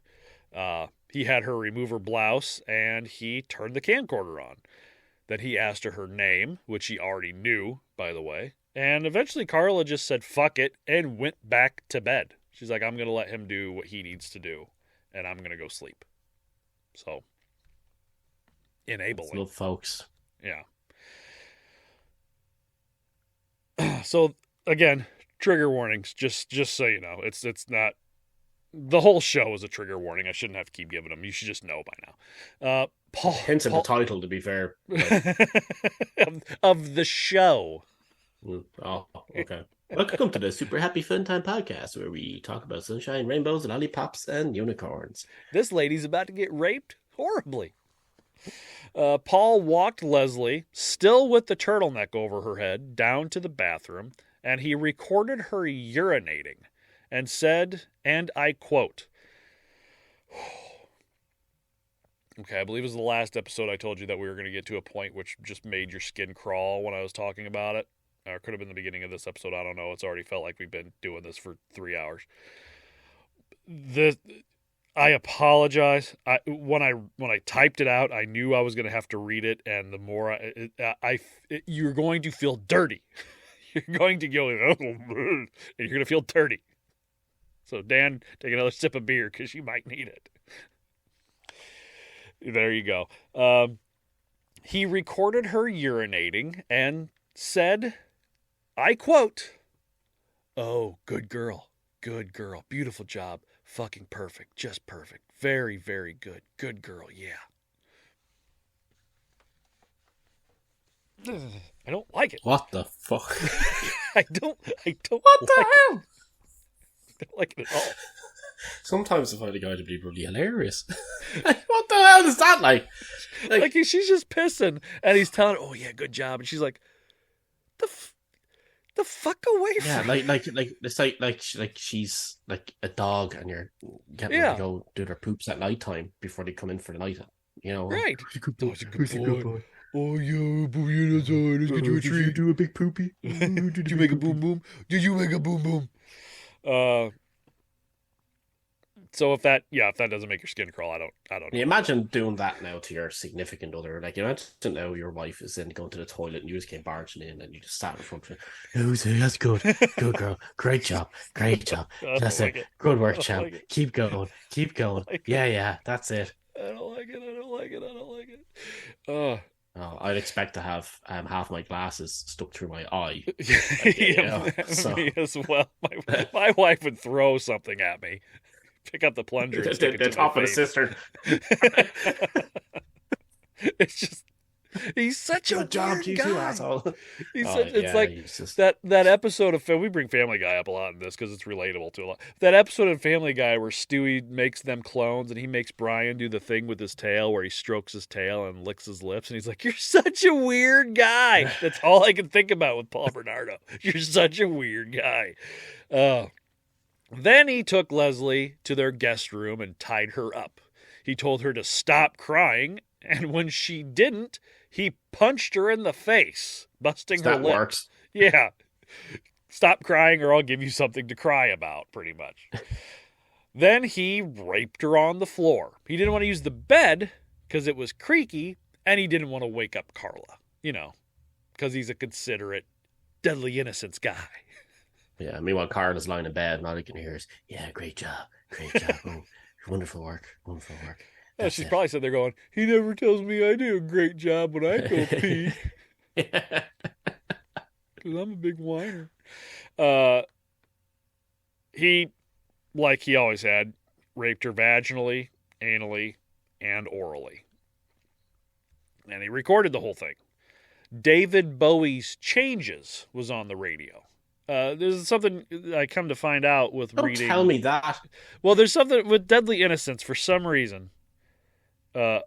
He had her remove her blouse, and he turned the camcorder on. Then he asked her her name, which he already knew, by the way. And eventually Karla just said, fuck it, and went back to bed. She's like, I'm going to let him do what he needs to do, and I'm going to go sleep. So, enabling. Love folks. Yeah. So, again, trigger warnings, just so you know. It's not... The whole show is a trigger warning. I shouldn't have to keep giving them. You should just know by now. Paul, hence in the title, to be fair. of the show. Oh, okay. Welcome to the Super Happy Fun Time Podcast, where we talk about sunshine, rainbows, lollipops, and unicorns. This lady's about to get raped horribly. Paul walked Leslie, still with the turtleneck over her head, down to the bathroom, and he recorded her urinating and said, and I quote, okay, I believe it was the last episode I told you that we were going to get to a point which just made your skin crawl when I was talking about it. Or it could have been the beginning of this episode. I don't know. It's already felt like we've been doing this for 3 hours. I apologize. When I typed it out, I knew I was going to have to read it, and the more you're going to feel dirty. You're going to go, and you're going to feel dirty. So, Dan, take another sip of beer because you might need it. There you go. He recorded her urinating and said, I quote, "Oh, good girl, beautiful job, fucking perfect, just perfect, very, very good girl, yeah." I don't like it. What the fuck? I don't. What the hell? I don't like it at all. Sometimes I find a guy to be really hilarious. Like, what the hell is that like? Like she's just pissing, and he's telling her, "Oh yeah, good job," and she's like, "The fuck away from Yeah, me." like it's like she's like a dog, and you're getting them to go do their poops at night time before they come in for the night. You know, Right. Who's a good boy? Oh yeah, boy, that's all right. Let's get you a Did you treat. do a big poopy? Did you make a boom boom? Did you make a boom boom? So if that doesn't make your skin crawl, I don't know. You imagine doing that now to your significant other. Like, you imagine now your wife is then going to the toilet and you just came barging in and you just sat in front of her. That's good. Good girl. Great job. That's it. Good work, champ. Keep going. Yeah, that's it. I don't like it. Oh, I'd expect to have half my glasses stuck through my eye. Me as well. My wife would throw something at me. Pick up the plunger and stick it the to top my of the face. cistern. It's just he's such a Good job, weird you guy. too, asshole. It's like that episode of we bring Family Guy up a lot in this because it's relatable to a lot. That episode of Family Guy where Stewie makes them clones and he makes Brian do the thing with his tail where he strokes his tail and licks his lips and he's like, "You're such a weird guy." That's all I can think about with Paul Bernardo. You're such a weird guy. Then he took Leslie to their guest room and tied her up. He told her to stop crying, and when she didn't, he punched her in the face, busting her lip. That works. Yeah. Stop crying or I'll give you something to cry about, pretty much. Then he raped her on the floor. He didn't want to use the bed because it was creaky, and he didn't want to wake up Karla, because he's a considerate, deadly innocence guy. Yeah, meanwhile, Karla's lying in bed, and all you can hear is, "Yeah, great job. Oh, wonderful work. Yeah, she's probably sitting there going, "He never tells me I do a great job when I go pee." Because I'm a big whiner. He, like he always had, raped her vaginally, anally, and orally. And he recorded the whole thing. David Bowie's Changes was on the radio. There's something I come to find out with Don't reading. tell me that. Well, there's something with Deadly Innocence for some reason. Not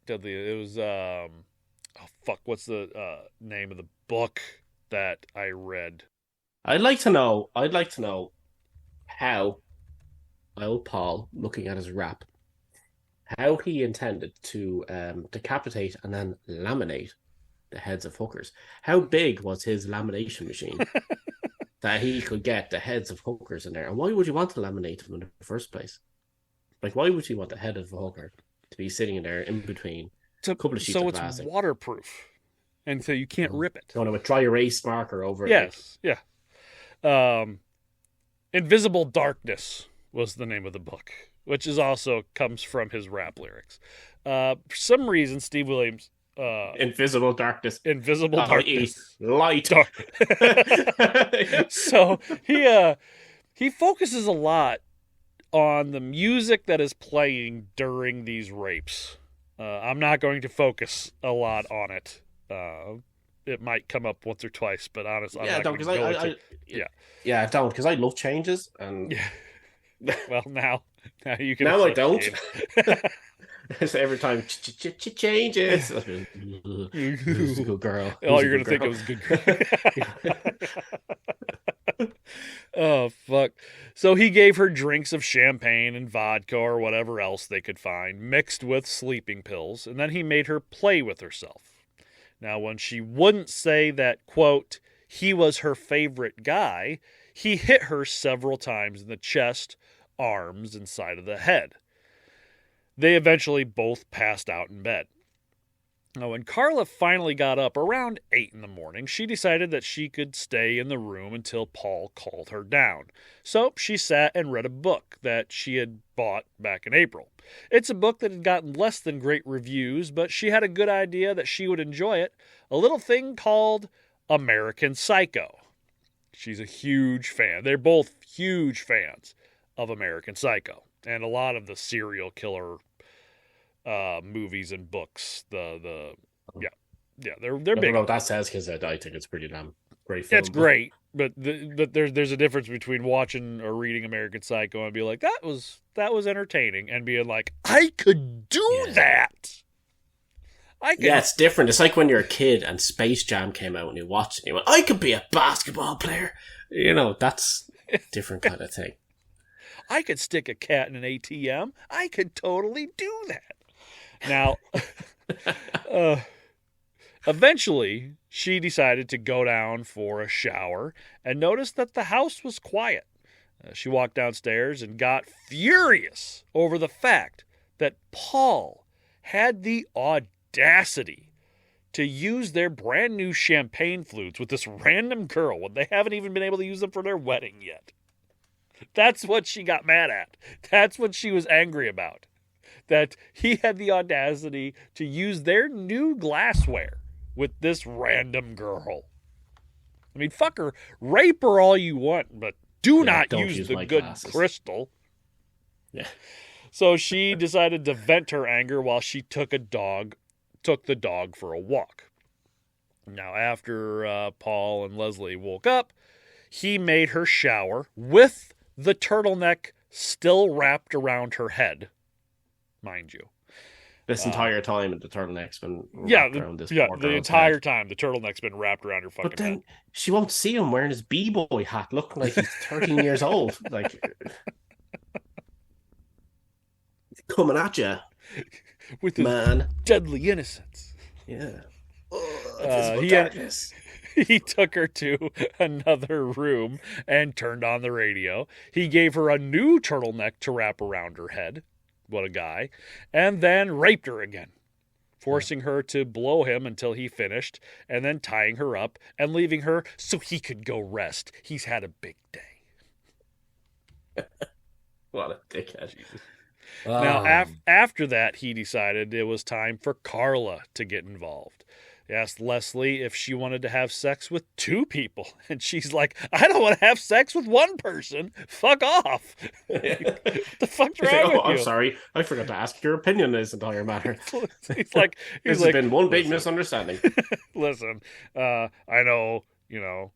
Deadly. It was what's the name of the book that I read? I'd like to know how old Paul, looking at his rap, how he intended to decapitate and then laminate the heads of hookers. How big was his lamination machine that he could get the heads of hookers in there? And why would you want to laminate them in the first place? Like, why would you want the head of a hooker to be sitting in there in between a couple of sheets of plastic? So it's waterproof, and so you can't rip it. No, with dry erase marker over it. Yes, yeah. Invisible Darkness was the name of the book, which is also comes from his rap lyrics. For some reason, Steve Williams. Invisible darkness. Darkness. Light. So he focuses a lot on the music that is playing during these rapes. I'm not going to focus a lot on it. It might come up once or twice, but honestly, I'm not going to go into it. Yeah, don't, because I love changes. And yeah. Well, now you can. Now I don't. So every time changes, who's a good girl? All you're gonna think it was a good girl. Oh fuck! So he gave her drinks of champagne and vodka or whatever else they could find, mixed with sleeping pills, and then he made her play with herself. Now, when she wouldn't say that, quote, he was her favorite guy, he hit her several times in the chest, arms, and side of the head. They eventually both passed out in bed. Now, when Karla finally got up around 8 in the morning, she decided that she could stay in the room until Paul called her down. So she sat and read a book that she had bought back in April. It's a book that had gotten less than great reviews, but she had a good idea that she would enjoy it. A little thing called American Psycho. She's a huge fan. They're both huge fans of American Psycho and a lot of the serial killer movies and books. They're I big. don't know what that says because I think it's pretty damn great film. It's great, but there's a difference between watching or reading American Psycho and be like, that was entertaining, and being like, I could do that. Yeah, it's different. It's like when you're a kid and Space Jam came out and you watched it and you went, I could be a basketball player. That's a different kind of thing. I could stick a cat in an ATM. I could totally do that. Now, eventually, she decided to go down for a shower and noticed that the house was quiet. She walked downstairs and got furious over the fact that Paul had the audacity to use their brand new champagne flutes with this random girl when they haven't even been able to use them for their wedding yet. That's what she got mad at. That's what she was angry about. That he had the audacity to use their new glassware with this random girl. I mean, fuck her, rape her all you want, but do not use the good crystal. Yeah. So she decided to vent her anger while she took the dog for a walk. Now, after Paul and Leslie woke up, he made her shower with the turtleneck still wrapped around her head, mind you. This entire time, the turtleneck's been wrapped around this the entire time, the turtleneck's been wrapped around her fucking But then head. she won't see him wearing his b-boy hat, looking like he's 13 years old. Like, coming at you with his man. Deadly innocence. Yeah. He took her to another room and turned on the radio. He gave her a new turtleneck to wrap around her head. What a guy. And then raped her again, forcing her to blow him until he finished, and then tying her up and leaving her so he could go rest. He's had a big day. What a dickhead. Now, after that, he decided it was time for Karla to get involved. He asked Leslie if she wanted to have sex with 2 people. And she's like, I don't want to have sex with 1 person. Fuck off. What the fuck's wrong with you? I'm sorry. I forgot to ask your opinion on this entire matter. This has been one big misunderstanding. Listen, I know,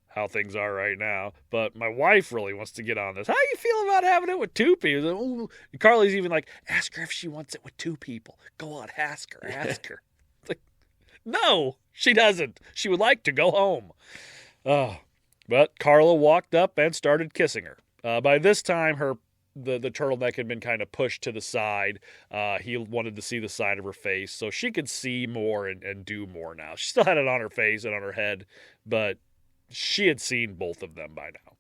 how things are right now, but my wife really wants to get on this. How do you feel about having it with 2 people? Carly's even like, ask her if she wants it with 2 people. Go on, ask her. No, she doesn't. She would like to go home. But Karla walked up and started kissing her. By this time, the turtleneck had been kind of pushed to the side. He wanted to see the side of her face, so she could see more and do more now. She still had it on her face and on her head, but she had seen both of them by now.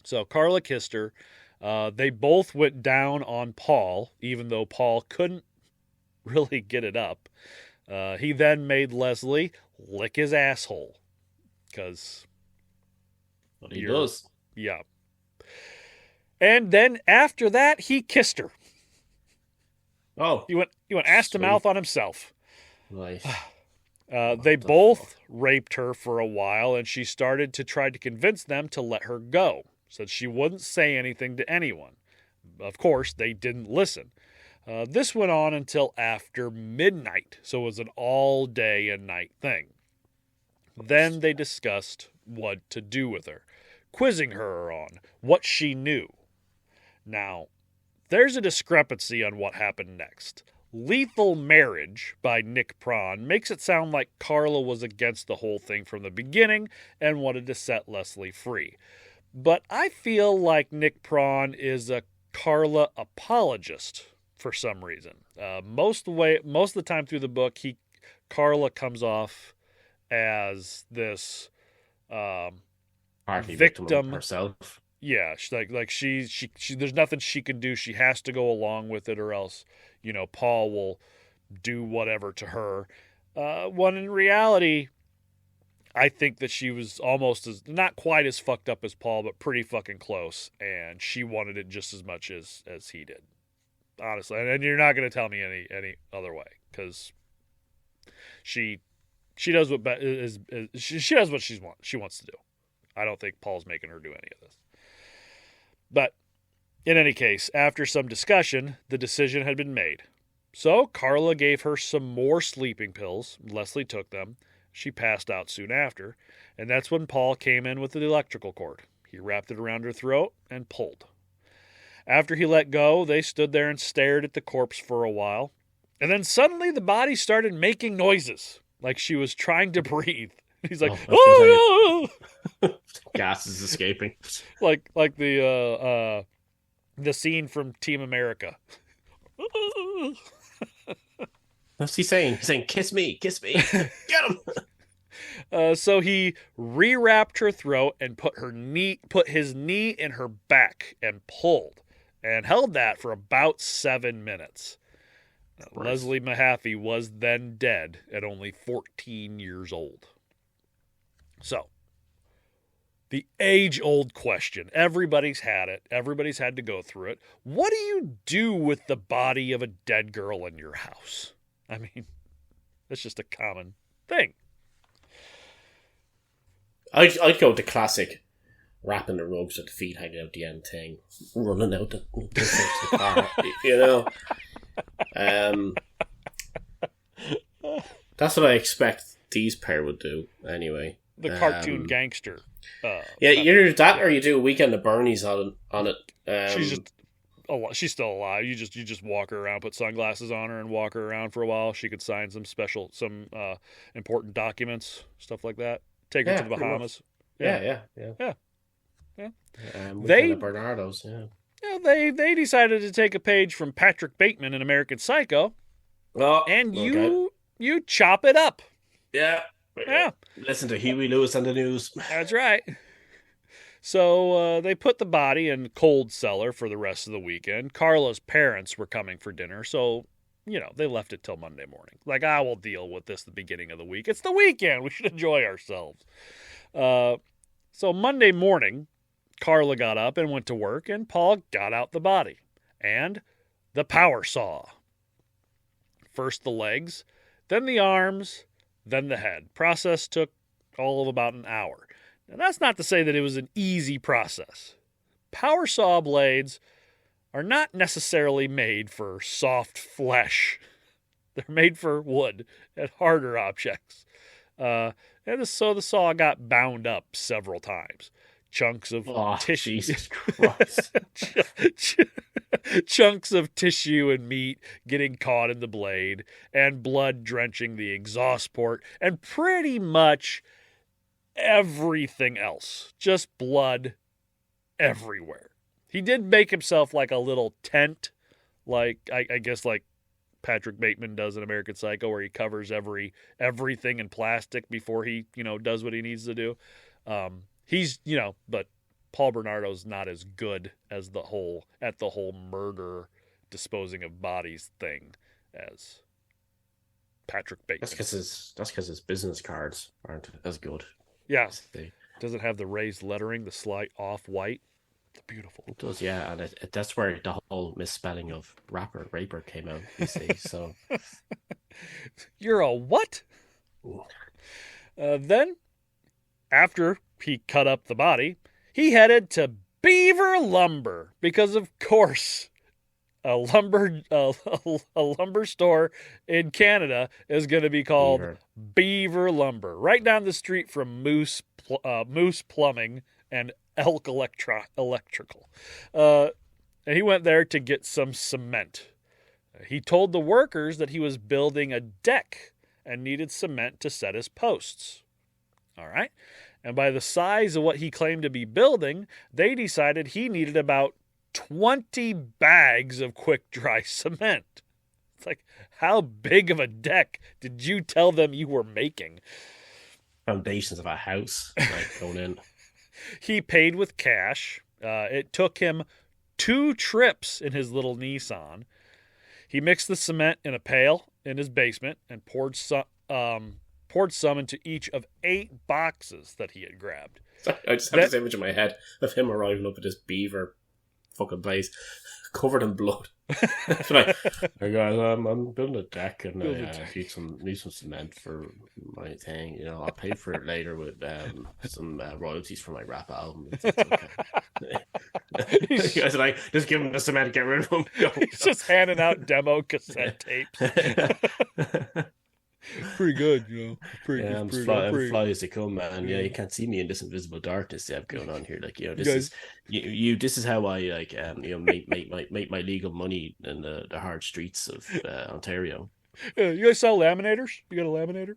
So Karla kissed her. They both went down on Paul, even though Paul couldn't really get it up. He then made Leslie lick his asshole. Because he does. Yeah. And then after that, he kissed her. Oh. He went ass to mouth on himself. Nice. They both raped her for a while, and she started to try to convince them to let her go. Said she wouldn't say anything to anyone. Of course, they didn't listen. This went on until after midnight, so it was an all day and night thing. Then they discussed what to do with her, quizzing her on what she knew. Now, there's a discrepancy on what happened next. Lethal Marriage by Nick Prawn makes it sound like Karla was against the whole thing from the beginning and wanted to set Leslie free. But I feel like Nick Prawn is a Karla apologist for some reason. Most of the time through the book, Karla comes off as this victim herself. Yeah, she there's nothing she can do. She has to go along with it, or else Paul will do whatever to her. When in reality, I think that she was almost as, not quite as fucked up as Paul, but pretty fucking close. And she wanted it just as much as he did. Honestly. And you're not going to tell me any other way. Because she does what she does what she wants to do. I don't think Paul's making her do any of this. But in any case, after some discussion, the decision had been made. So Karla gave her some more sleeping pills. Leslie took them. She passed out soon after, and that's when Paul came in with the electrical cord. He wrapped it around her throat and pulled. After he let go, they stood there and stared at the corpse for a while, and then suddenly the body started making noises, like she was trying to breathe. He's like, oh no! Gas is escaping. like the scene from Team America. What's he saying? He's saying, kiss me, get him. So he rewrapped her throat and put his knee in her back and pulled, and held that for about 7 minutes. Leslie Mahaffy was then dead at only 14 years old. So, the age-old question. Everybody's had it. Everybody's had to go through it. What do you do with the body of a dead girl in your house? I mean, that's just a common thing. I'd go with the classic wrapping the rugs with the feet hanging out the end thing, running out the car, you know. That's what I expect these pair would do anyway. The cartoon gangster. Yeah, either that or you do a weekend of Bernie's on it. She's still alive. You just walk her around, put sunglasses on her, and walk her around for a while. She could sign some important documents, stuff like that. Take her to the Bahamas. Yeah. They Bernardo's. Yeah. They decided to take a page from Patrick Bateman in American Psycho, and you chop it up. Yeah. Yeah. Listen to Huey Lewis on the news. That's right. So they put the body in cold cellar for the rest of the weekend. Karla's parents were coming for dinner, so, they left it till Monday morning. Like, I will deal with this at the beginning of the week. It's the weekend. We should enjoy ourselves. So Monday morning, Karla got up and went to work, and Paul got out the body and the power saw. First the legs, then the arms, then the head. Process took all of about an hour. Now, that's not to say that it was an easy process. Power saw blades are not necessarily made for soft flesh. They're made for wood and harder objects. So the saw got bound up several times. Chunks of tissue. Jesus Christ. Chunks of tissue and meat getting caught in the blade, and blood drenching the exhaust port, and pretty much everything else. Just blood everywhere. He did make himself like a little tent, like I guess like Patrick Bateman does in American Psycho, where he covers everything in plastic before he, does what he needs to do. But Paul Bernardo's not as good as the whole murder, disposing of bodies thing as Patrick Bateman. That's because his business cards aren't as good. Yeah. Does it have the raised lettering, the slight off-white? It's beautiful. It does, yeah. And that's where the whole misspelling of raper came out, you see. So You're a what? Then, after he cut up the body, he headed to Beaver Lumber because, of course, a lumber store in Canada is going to be called Beaver Lumber, right down the street from Moose Plumbing and Elk Electrical. And he went there to get some cement. He told the workers that he was building a deck and needed cement to set his posts. All right. And by the size of what he claimed to be building, they decided he needed about 20 bags of quick-dry cement. It's like, how big of a deck did you tell them you were making? Foundations of a house, like, going in. He paid with cash. It took him 2 trips in his little Nissan. He mixed the cement in a pail in his basement and poured poured some into each of 8 boxes that he had grabbed. I just have this image in my head of him arriving up at this beaver fucking place, covered in blood. Like, hey guys, I'm building a deck and I need some cement for my thing. You know, I'll pay for it later with some royalties for my rap album. It's okay. You guys are like, just give him the cement, get rid of him. He's just handing out demo cassette tapes. Pretty good, you know. I'm fly as they come, man. Yeah, you can't see me in this invisible darkness they have going on here. Like, you know, this is how I like make my legal money in the hard streets of Ontario. Yeah, you guys sell laminators? You got a laminator?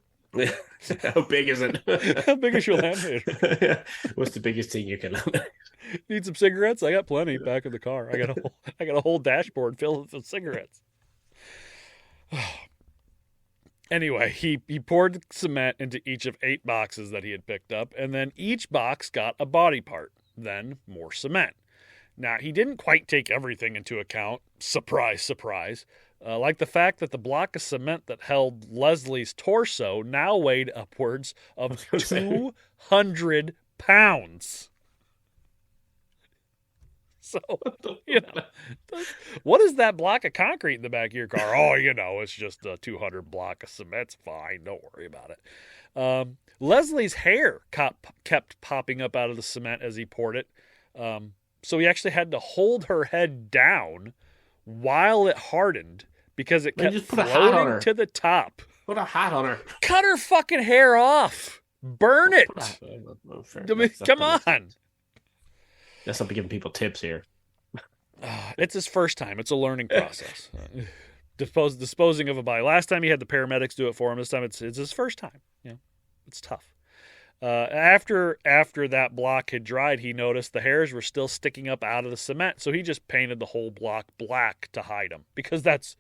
How big is it? How big is your laminator? What's the biggest thing you can laminate? Need some cigarettes? I got plenty back in the car. I got a whole dashboard filled with cigarettes. Anyway, he poured cement into each of 8 boxes that he had picked up, and then each box got a body part, then more cement. Now, he didn't quite take everything into account. Surprise, surprise. Like the fact that the block of cement that held Leslie's torso now weighed upwards of 200 pounds. So, you know, what is that block of concrete in the back of your car? Oh, you know, it's just a 200 block of cement. It's fine. Don't worry about it. Leslie's hair kept popping up out of the cement as he poured it. So he actually had to hold her head down while it hardened because it kept floating to the top. Put a hat on her. Cut her fucking hair off. Burn it. I mean, come on. That's not giving people tips here. It's his first time. It's a learning process. Disposing of a body. Last time he had the paramedics do it for him. This time it's his first time. You know, it's tough. After that block had dried, he noticed the hairs were still sticking up out of the cement. So he just painted the whole block black to hide them because that's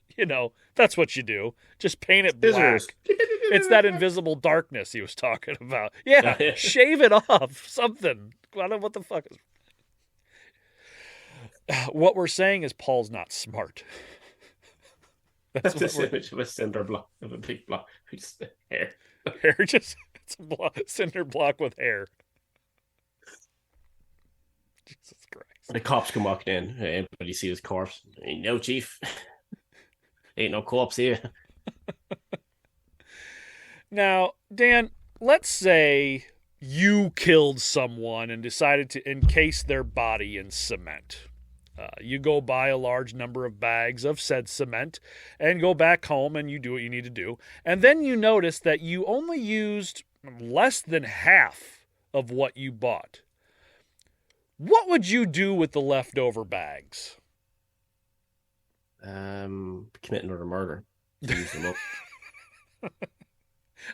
what you do. Just paint it black. It's that invisible darkness he was talking about. Yeah, shave it off. Something. What the fuck is? What we're saying is Paul's not smart. That's this image of a cinder block, of a big block. Just hair. Hair, just it's a cinder block with hair. Jesus Christ. The cops come walking in. Everybody see his corpse. Ain't no chief. Ain't no corpse here. Now, Dan, let's say you killed someone and decided to encase their body in cement. You go buy a large number of bags of said cement and go back home and you do what you need to do. And then you notice that you only used less than half of what you bought. What would you do with the leftover bags? Commit another murder. Use them up.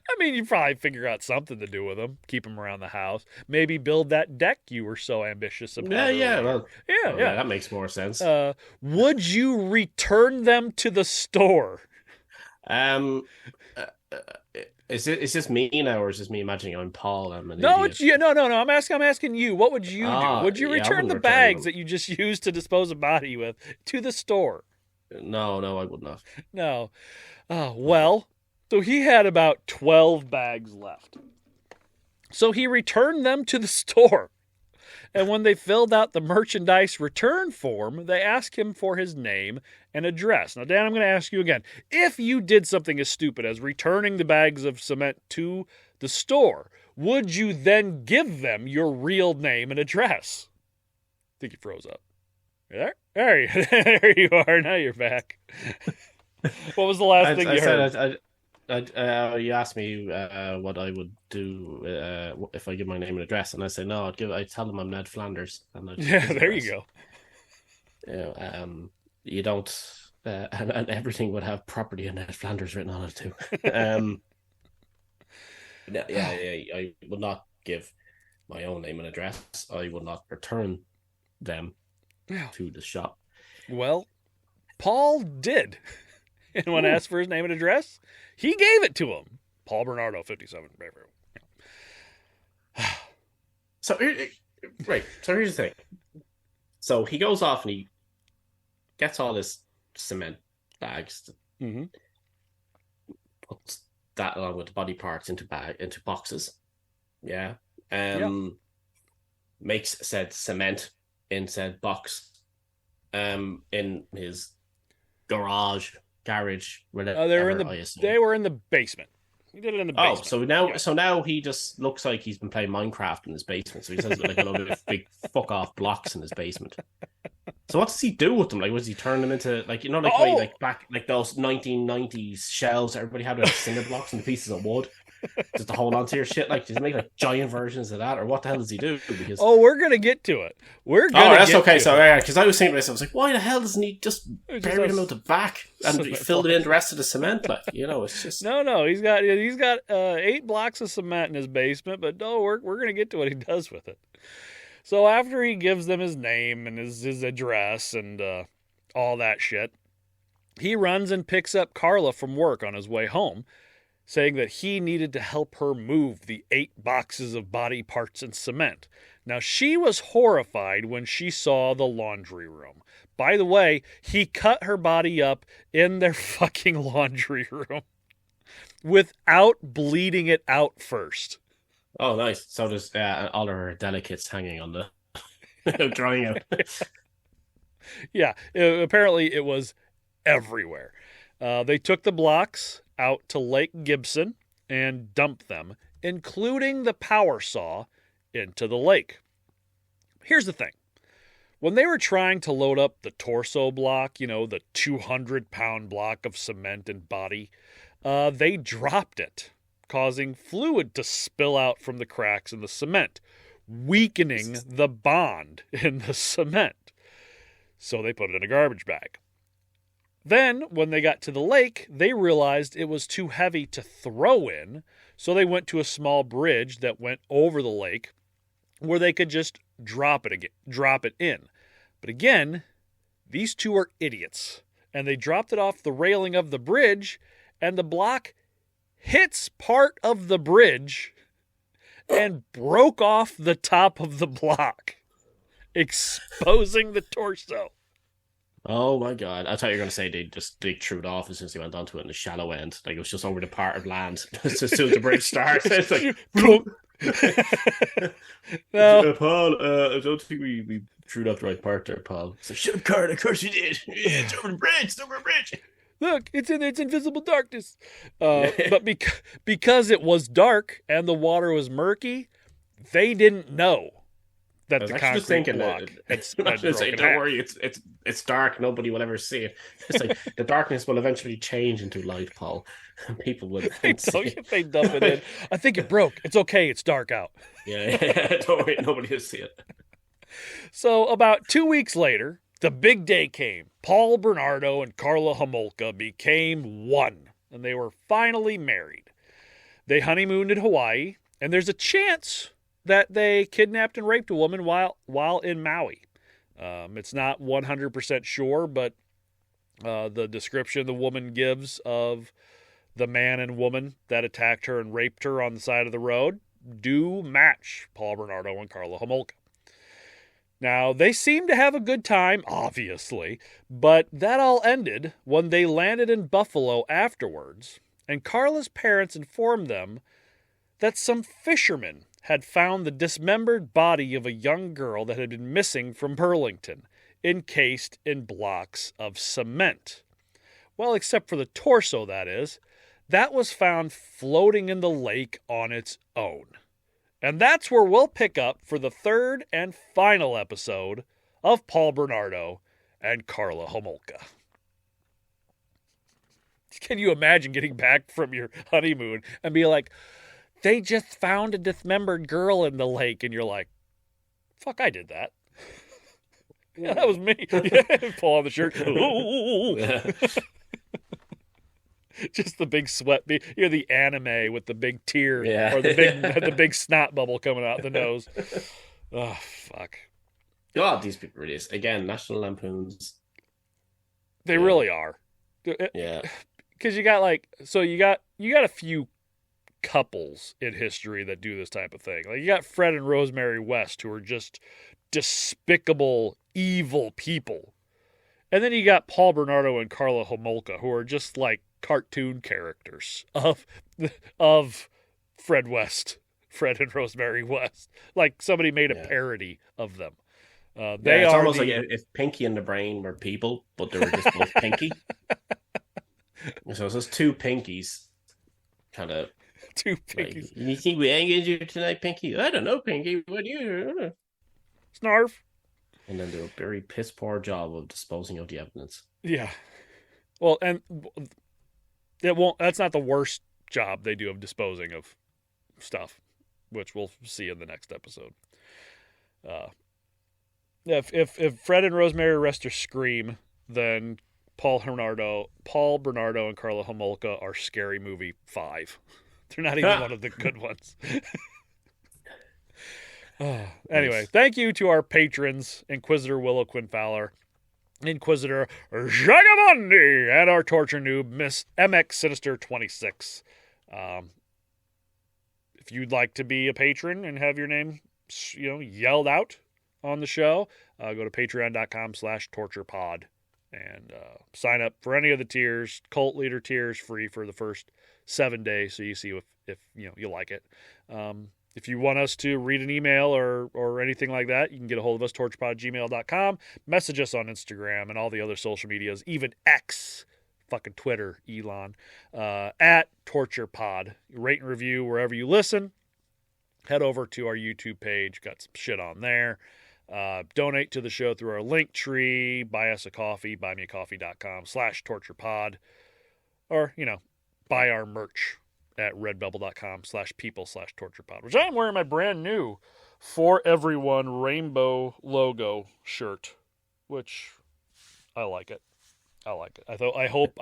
I mean, you probably figure out something to do with them. Keep them around the house. Maybe build that deck you were so ambitious about. Yeah. Yeah. That makes more sense. Would you return them to the store? Is this me now, or is this me imagining I'm Paul? I'm an no, idiot? No. I'm asking you. What would you do? Would you return the bags that you just used to dispose of body with to the store? No, I would not. No. Well. So he had about 12 bags left. So he returned them to the store. And when they filled out the merchandise return form, they asked him for his name and address. Now, Dan, I'm going to ask you again. If you did something as stupid as returning the bags of cement to the store, would you then give them your real name and address? I think he froze up. There you are. Now you're back. What was the last thing you heard? You asked me what I would do if I give my name and address, and I say no. I'd tell them I'm Ned Flanders. And there you go. You don't, and everything would have property and Ned Flanders written on it too. I would not give my own name and address. I would not return them to the shop. Well, Paul did. And when asked for his name and address, he gave it to him. Paul Bernardo, 57. So here's the thing. So he goes off and he gets all this cement bags, puts that along with the body parts into boxes. Yeah. Makes said cement in said box in his garage, whatever. They were in the basement. He did it in the basement. So now he just looks like he's been playing Minecraft in his basement. So he has like a lot of big fuck off blocks in his basement. So what does he do with them? Like, was he turn them into back those 1990s shelves that everybody had with cinder blocks and pieces of wood? Just to hold on to your shit, like, does he make like giant versions of that, or what the hell does he do? Because we're gonna get to it. That's okay. So yeah, because I was thinking to myself, I was like, why the hell doesn't he just bury them out the back and fill it in the rest of the cement? Like, it's just no. He's got 8 blocks of cement in his basement, but no, we're gonna get to what he does with it. So after he gives them his name and his address and all that shit, he runs and picks up Karla from work on his way home, saying that he needed to help her move the 8 boxes of body parts and cement. Now, she was horrified when she saw the laundry room. By the way, he cut her body up in their fucking laundry room without bleeding it out first. Oh, nice. So there's all her delicates hanging on the drying out. Yeah, apparently it was everywhere. They took the blocks out to Lake Gibson and dumped them, including the power saw, into the lake. Here's the thing. When they were trying to load up the torso block, the 200-pound block of cement and body, they dropped it, causing fluid to spill out from the cracks in the cement, weakening the bond in the cement. So they put it in a garbage bag. Then, when they got to the lake, they realized it was too heavy to throw in, so they went to a small bridge that went over the lake where they could just drop it in. But again, these two are idiots, and they dropped it off the railing of the bridge, and the block hits part of the bridge and broke off the top of the block, exposing the torso. Oh my god. I thought you were going to say they threw it off as soon as they went onto it in the shallow end. Like, it was just over the part of land as soon as the bridge starts. It's like, no. Paul, I don't think we threw it off the right part there, Paul. So shut up, Card. Of course you did. Yeah, it's over the bridge. It's over the bridge. Look, it's in its invisible darkness. But because it was dark and the water was murky, they didn't know that the concrete block don't worry, it's dark. Nobody will ever see it. It's like the darkness will eventually change into light, Paul. And people will. They dump it in. I think it broke. It's okay. It's dark out. Yeah. Don't worry. Nobody will see it. So about 2 weeks later, the big day came. Paul Bernardo and Karla Homolka became one, and they were finally married. They honeymooned in Hawaii, and there's a chance that they kidnapped and raped a woman while in Maui. It's not 100% sure, but the description the woman gives of the man and woman that attacked her and raped her on the side of the road do match Paul Bernardo and Karla Homolka. Now, they seemed to have a good time, obviously, but that all ended when they landed in Buffalo afterwards, and Karla's parents informed them that some fishermen had found the dismembered body of a young girl that had been missing from Burlington, encased in blocks of cement. Well, except for the torso, that is. That was found floating in the lake on its own. And that's where we'll pick up for the third and final episode of Paul Bernardo and Karla Homolka. Can you imagine getting back from your honeymoon and be like, they just found a dismembered girl in the lake, and you're like, fuck, I did that. Yeah, that was me. Pull on the shirt. Just the big sweat. You're the anime with the big tear or the big snot bubble coming out the nose. Oh, fuck. God, these people really is. Again, National Lampoons. They really are. Yeah. Because you got a few couples in history that do this type of thing. Like, you got Fred and Rosemary West, who are just despicable, evil people. And then you got Paul Bernardo and Karla Homolka, who are just like cartoon characters of Fred and Rosemary West. Like somebody made a parody of them. It's almost like if Pinky and the Brain were people, but they were just both Pinky. So it's just two Pinkies kind of. Two Pinkies. Like, you think we engage you tonight, Pinky? I don't know, Pinky. What do you? Snarf. And then do a very piss poor job of disposing of the evidence. Yeah. Well, and that's not the worst job they do of disposing of stuff, which we'll see in the next episode. If Fred and Rosemary Arrestor scream, then Paul, Bernardo, and Karla Homolka are Scary Movie 5. They're not even one of the good ones. Anyway, thank you to our patrons, Inquisitor Willow Quinn Fowler, Inquisitor Jagamundi, and our torture noob, Miss MX Sinister 26. If you'd like to be a patron and have your name, yelled out on the show, go to patreon.com/torturepod and sign up for any of the tiers. Cult Leader tiers free for the first 7 days, so you see if you like it. If you want us to read an email or anything like that, you can get a hold of us, torturepod@gmail.com. Message us on Instagram and all the other social medias, even X, fucking Twitter, Elon, at torturepod. Rate and review wherever you listen. Head over to our YouTube page. Got some shit on there. Donate to the show through our link tree. Buy us a coffee, buymeacoffee.com/torturepod. Or, buy our merch at redbubble.com/people/torturepod, which I'm wearing my brand new For Everyone rainbow logo shirt, which I like it. I hope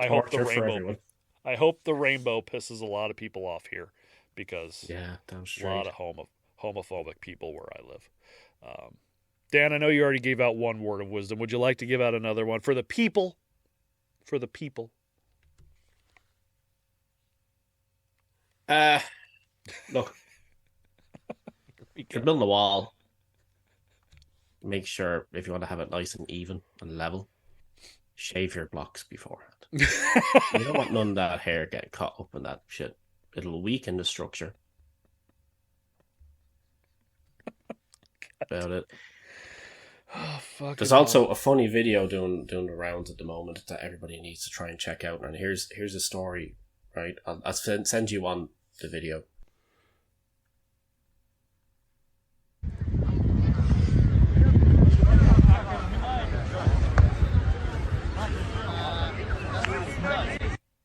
the rainbow pisses a lot of people off here, because a lot of homophobic people where I live. Dan, I know you already gave out one word of wisdom. Would you like to give out another one for the people? For the people. Look, if you're building a wall, make sure, if you want to have it nice and even and level, shave your blocks beforehand. You don't want none of that hair getting caught up in that shit. It'll weaken the structure. About it. Oh, fuck. There's also a funny video doing the rounds at the moment that everybody needs to try and check out. And here's a story, right? I'll send you on the video.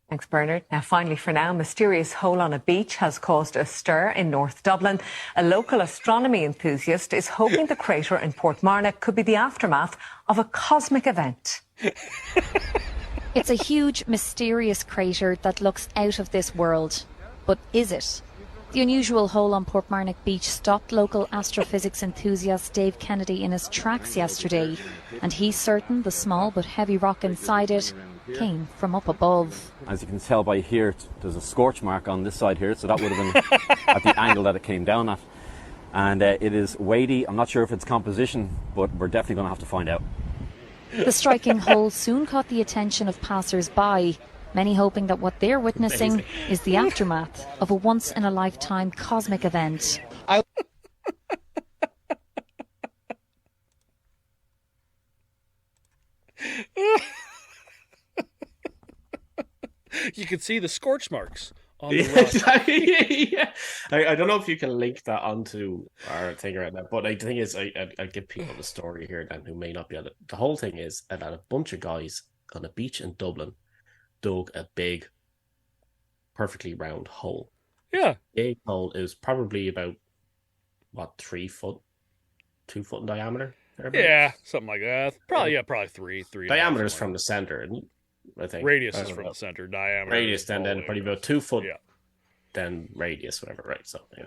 Thanks, Bernard. Now, finally for now, mysterious hole on a beach has caused a stir in North Dublin. A local astronomy enthusiast is hoping the crater in Portmarnock could be the aftermath of a cosmic event. It's a huge, mysterious crater that looks out of this world. But is it? The unusual hole on Portmarnock Beach stopped local astrophysics enthusiast Dave Kennedy in his tracks yesterday, and he's certain the small but heavy rock inside it came from up above. As you can tell by here, there's a scorch mark on this side here, so that would have been at the angle that it came down at. And it is weighty. I'm not sure if it's composition, but we're definitely going to have to find out. The striking hole soon caught the attention of passers-by, many hoping that what they're witnessing is the aftermath of a once-in-a-lifetime cosmic event. You can see the scorch marks on the rock. Yeah. I don't know if you can link that onto our thing right now, but the thing is, I give people the story here then who may not be on it. The whole thing is that a bunch of guys on a beach in Dublin dug a big, perfectly round hole. Yeah. Big hole. It was probably about, 3 foot? 2 foot in diameter? Yeah, something like that. Probably 3. Diameter is from the center, I think. Radius is from the center. Diameter. Radius, then probably about 2 foot. Yeah. Then radius, whatever, right? So, yeah.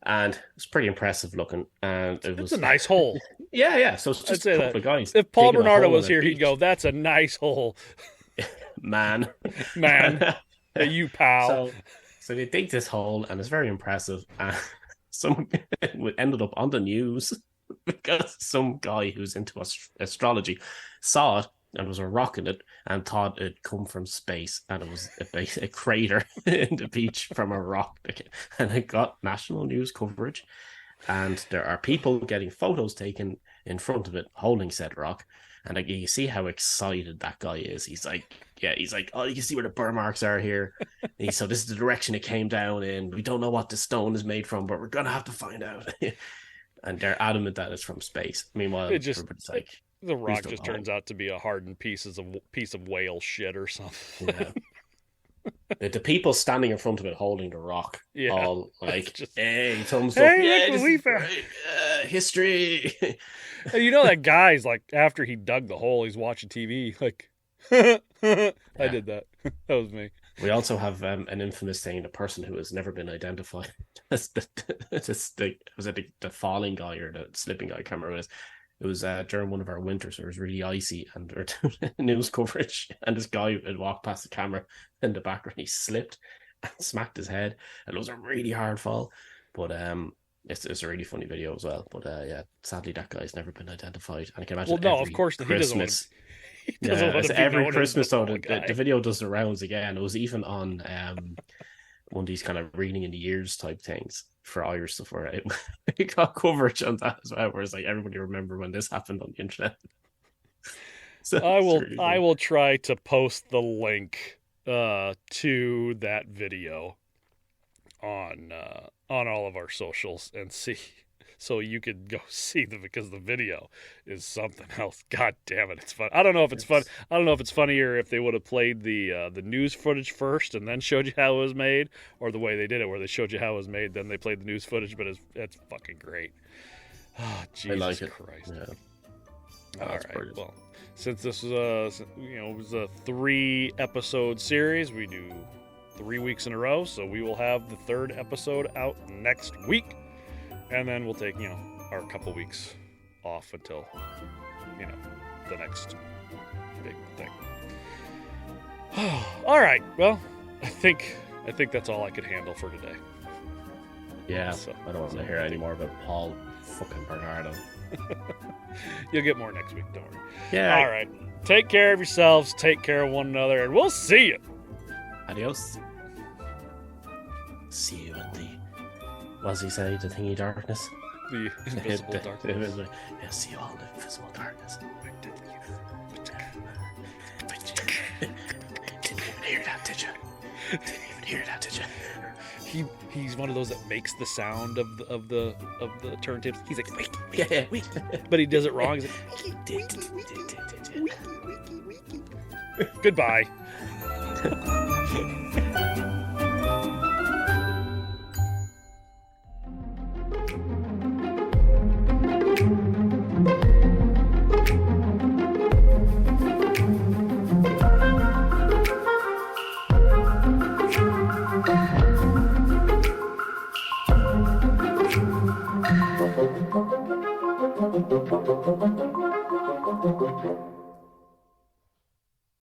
And it's pretty impressive looking. And it's a nice hole. Yeah. So it's just a couple of guys. If Paul Bernardo was here, he'd go, "That's a nice hole." Man. You pal. So they dig this hole, and it's very impressive. And someone ended up on the news because some guy who's into astrology saw it and there was a rock in it, and thought it'd come from space, and it was a crater in the beach from a rock, and it got national news coverage. And there are people getting photos taken in front of it, holding said rock. And like, you see how excited that guy is. He's like, oh, you can see where the burn marks are here. So this is the direction it came down in. We don't know what the stone is made from, but we're gonna have to find out. And they're adamant that it's from space. Meanwhile, everybody's like, the rock just turns out to be a hardened piece of whale shit or something. Yeah. The people standing in front of it holding the rock, all like, just, hey, thumbs up, yeah, look what we found. History. And you know that guy's like, after he dug the hole, he's watching TV, like, I did that. That was me. We also have an infamous thing, the person who has never been identified as the falling guy or the slipping guy, I can't remember what it is. It was during one of our winters, so it was really icy, and we were doing news coverage, and this guy had walked past the camera in the background. He slipped and smacked his head, and it was a really hard fall. But it's a really funny video as well. But yeah, sadly, that guy's never been identified. And I can imagine. Well, no, of course, Christmas, he doesn't want to be every known Christmas, as though, the the video does the rounds again. It was even on one of these kind of reading in the years type things for Irish stuff, where it got coverage on that as well, where it's like, everybody remember when this happened on the internet. So I will try to post the link to that video on all of our socials and see, so you could go see because the video is something else. God damn it, it's fun. I don't know if it's fun. I don't know if it's funnier if they would have played the news footage first and then showed you how it was made, or the way they did it, where they showed you how it was made, then they played the news footage. But it's fucking great. Oh, Jesus Christ! Yeah. All right. Brilliant. Well, since this was it was a 3-episode series, we do 3 weeks in a row, so we will have the 3rd episode out next week. And then we'll take, our couple weeks off until, the next big thing. All right. Well, I think that's all I could handle for today. Yeah. So, I don't want to hear any more about Paul fucking Bernardo. You'll get more next week, don't worry. Yeah. All right. Take care of yourselves. Take care of one another, and we'll see you. Adios. See you in the... What does he say? The thingy darkness? The invisible darkness. Yeah, see you all in the invisible darkness. Didn't even hear that, did you? He's one of those that makes the sound of the turntables. He's like, wait, wait. But he does it wrong. He's like, goodbye.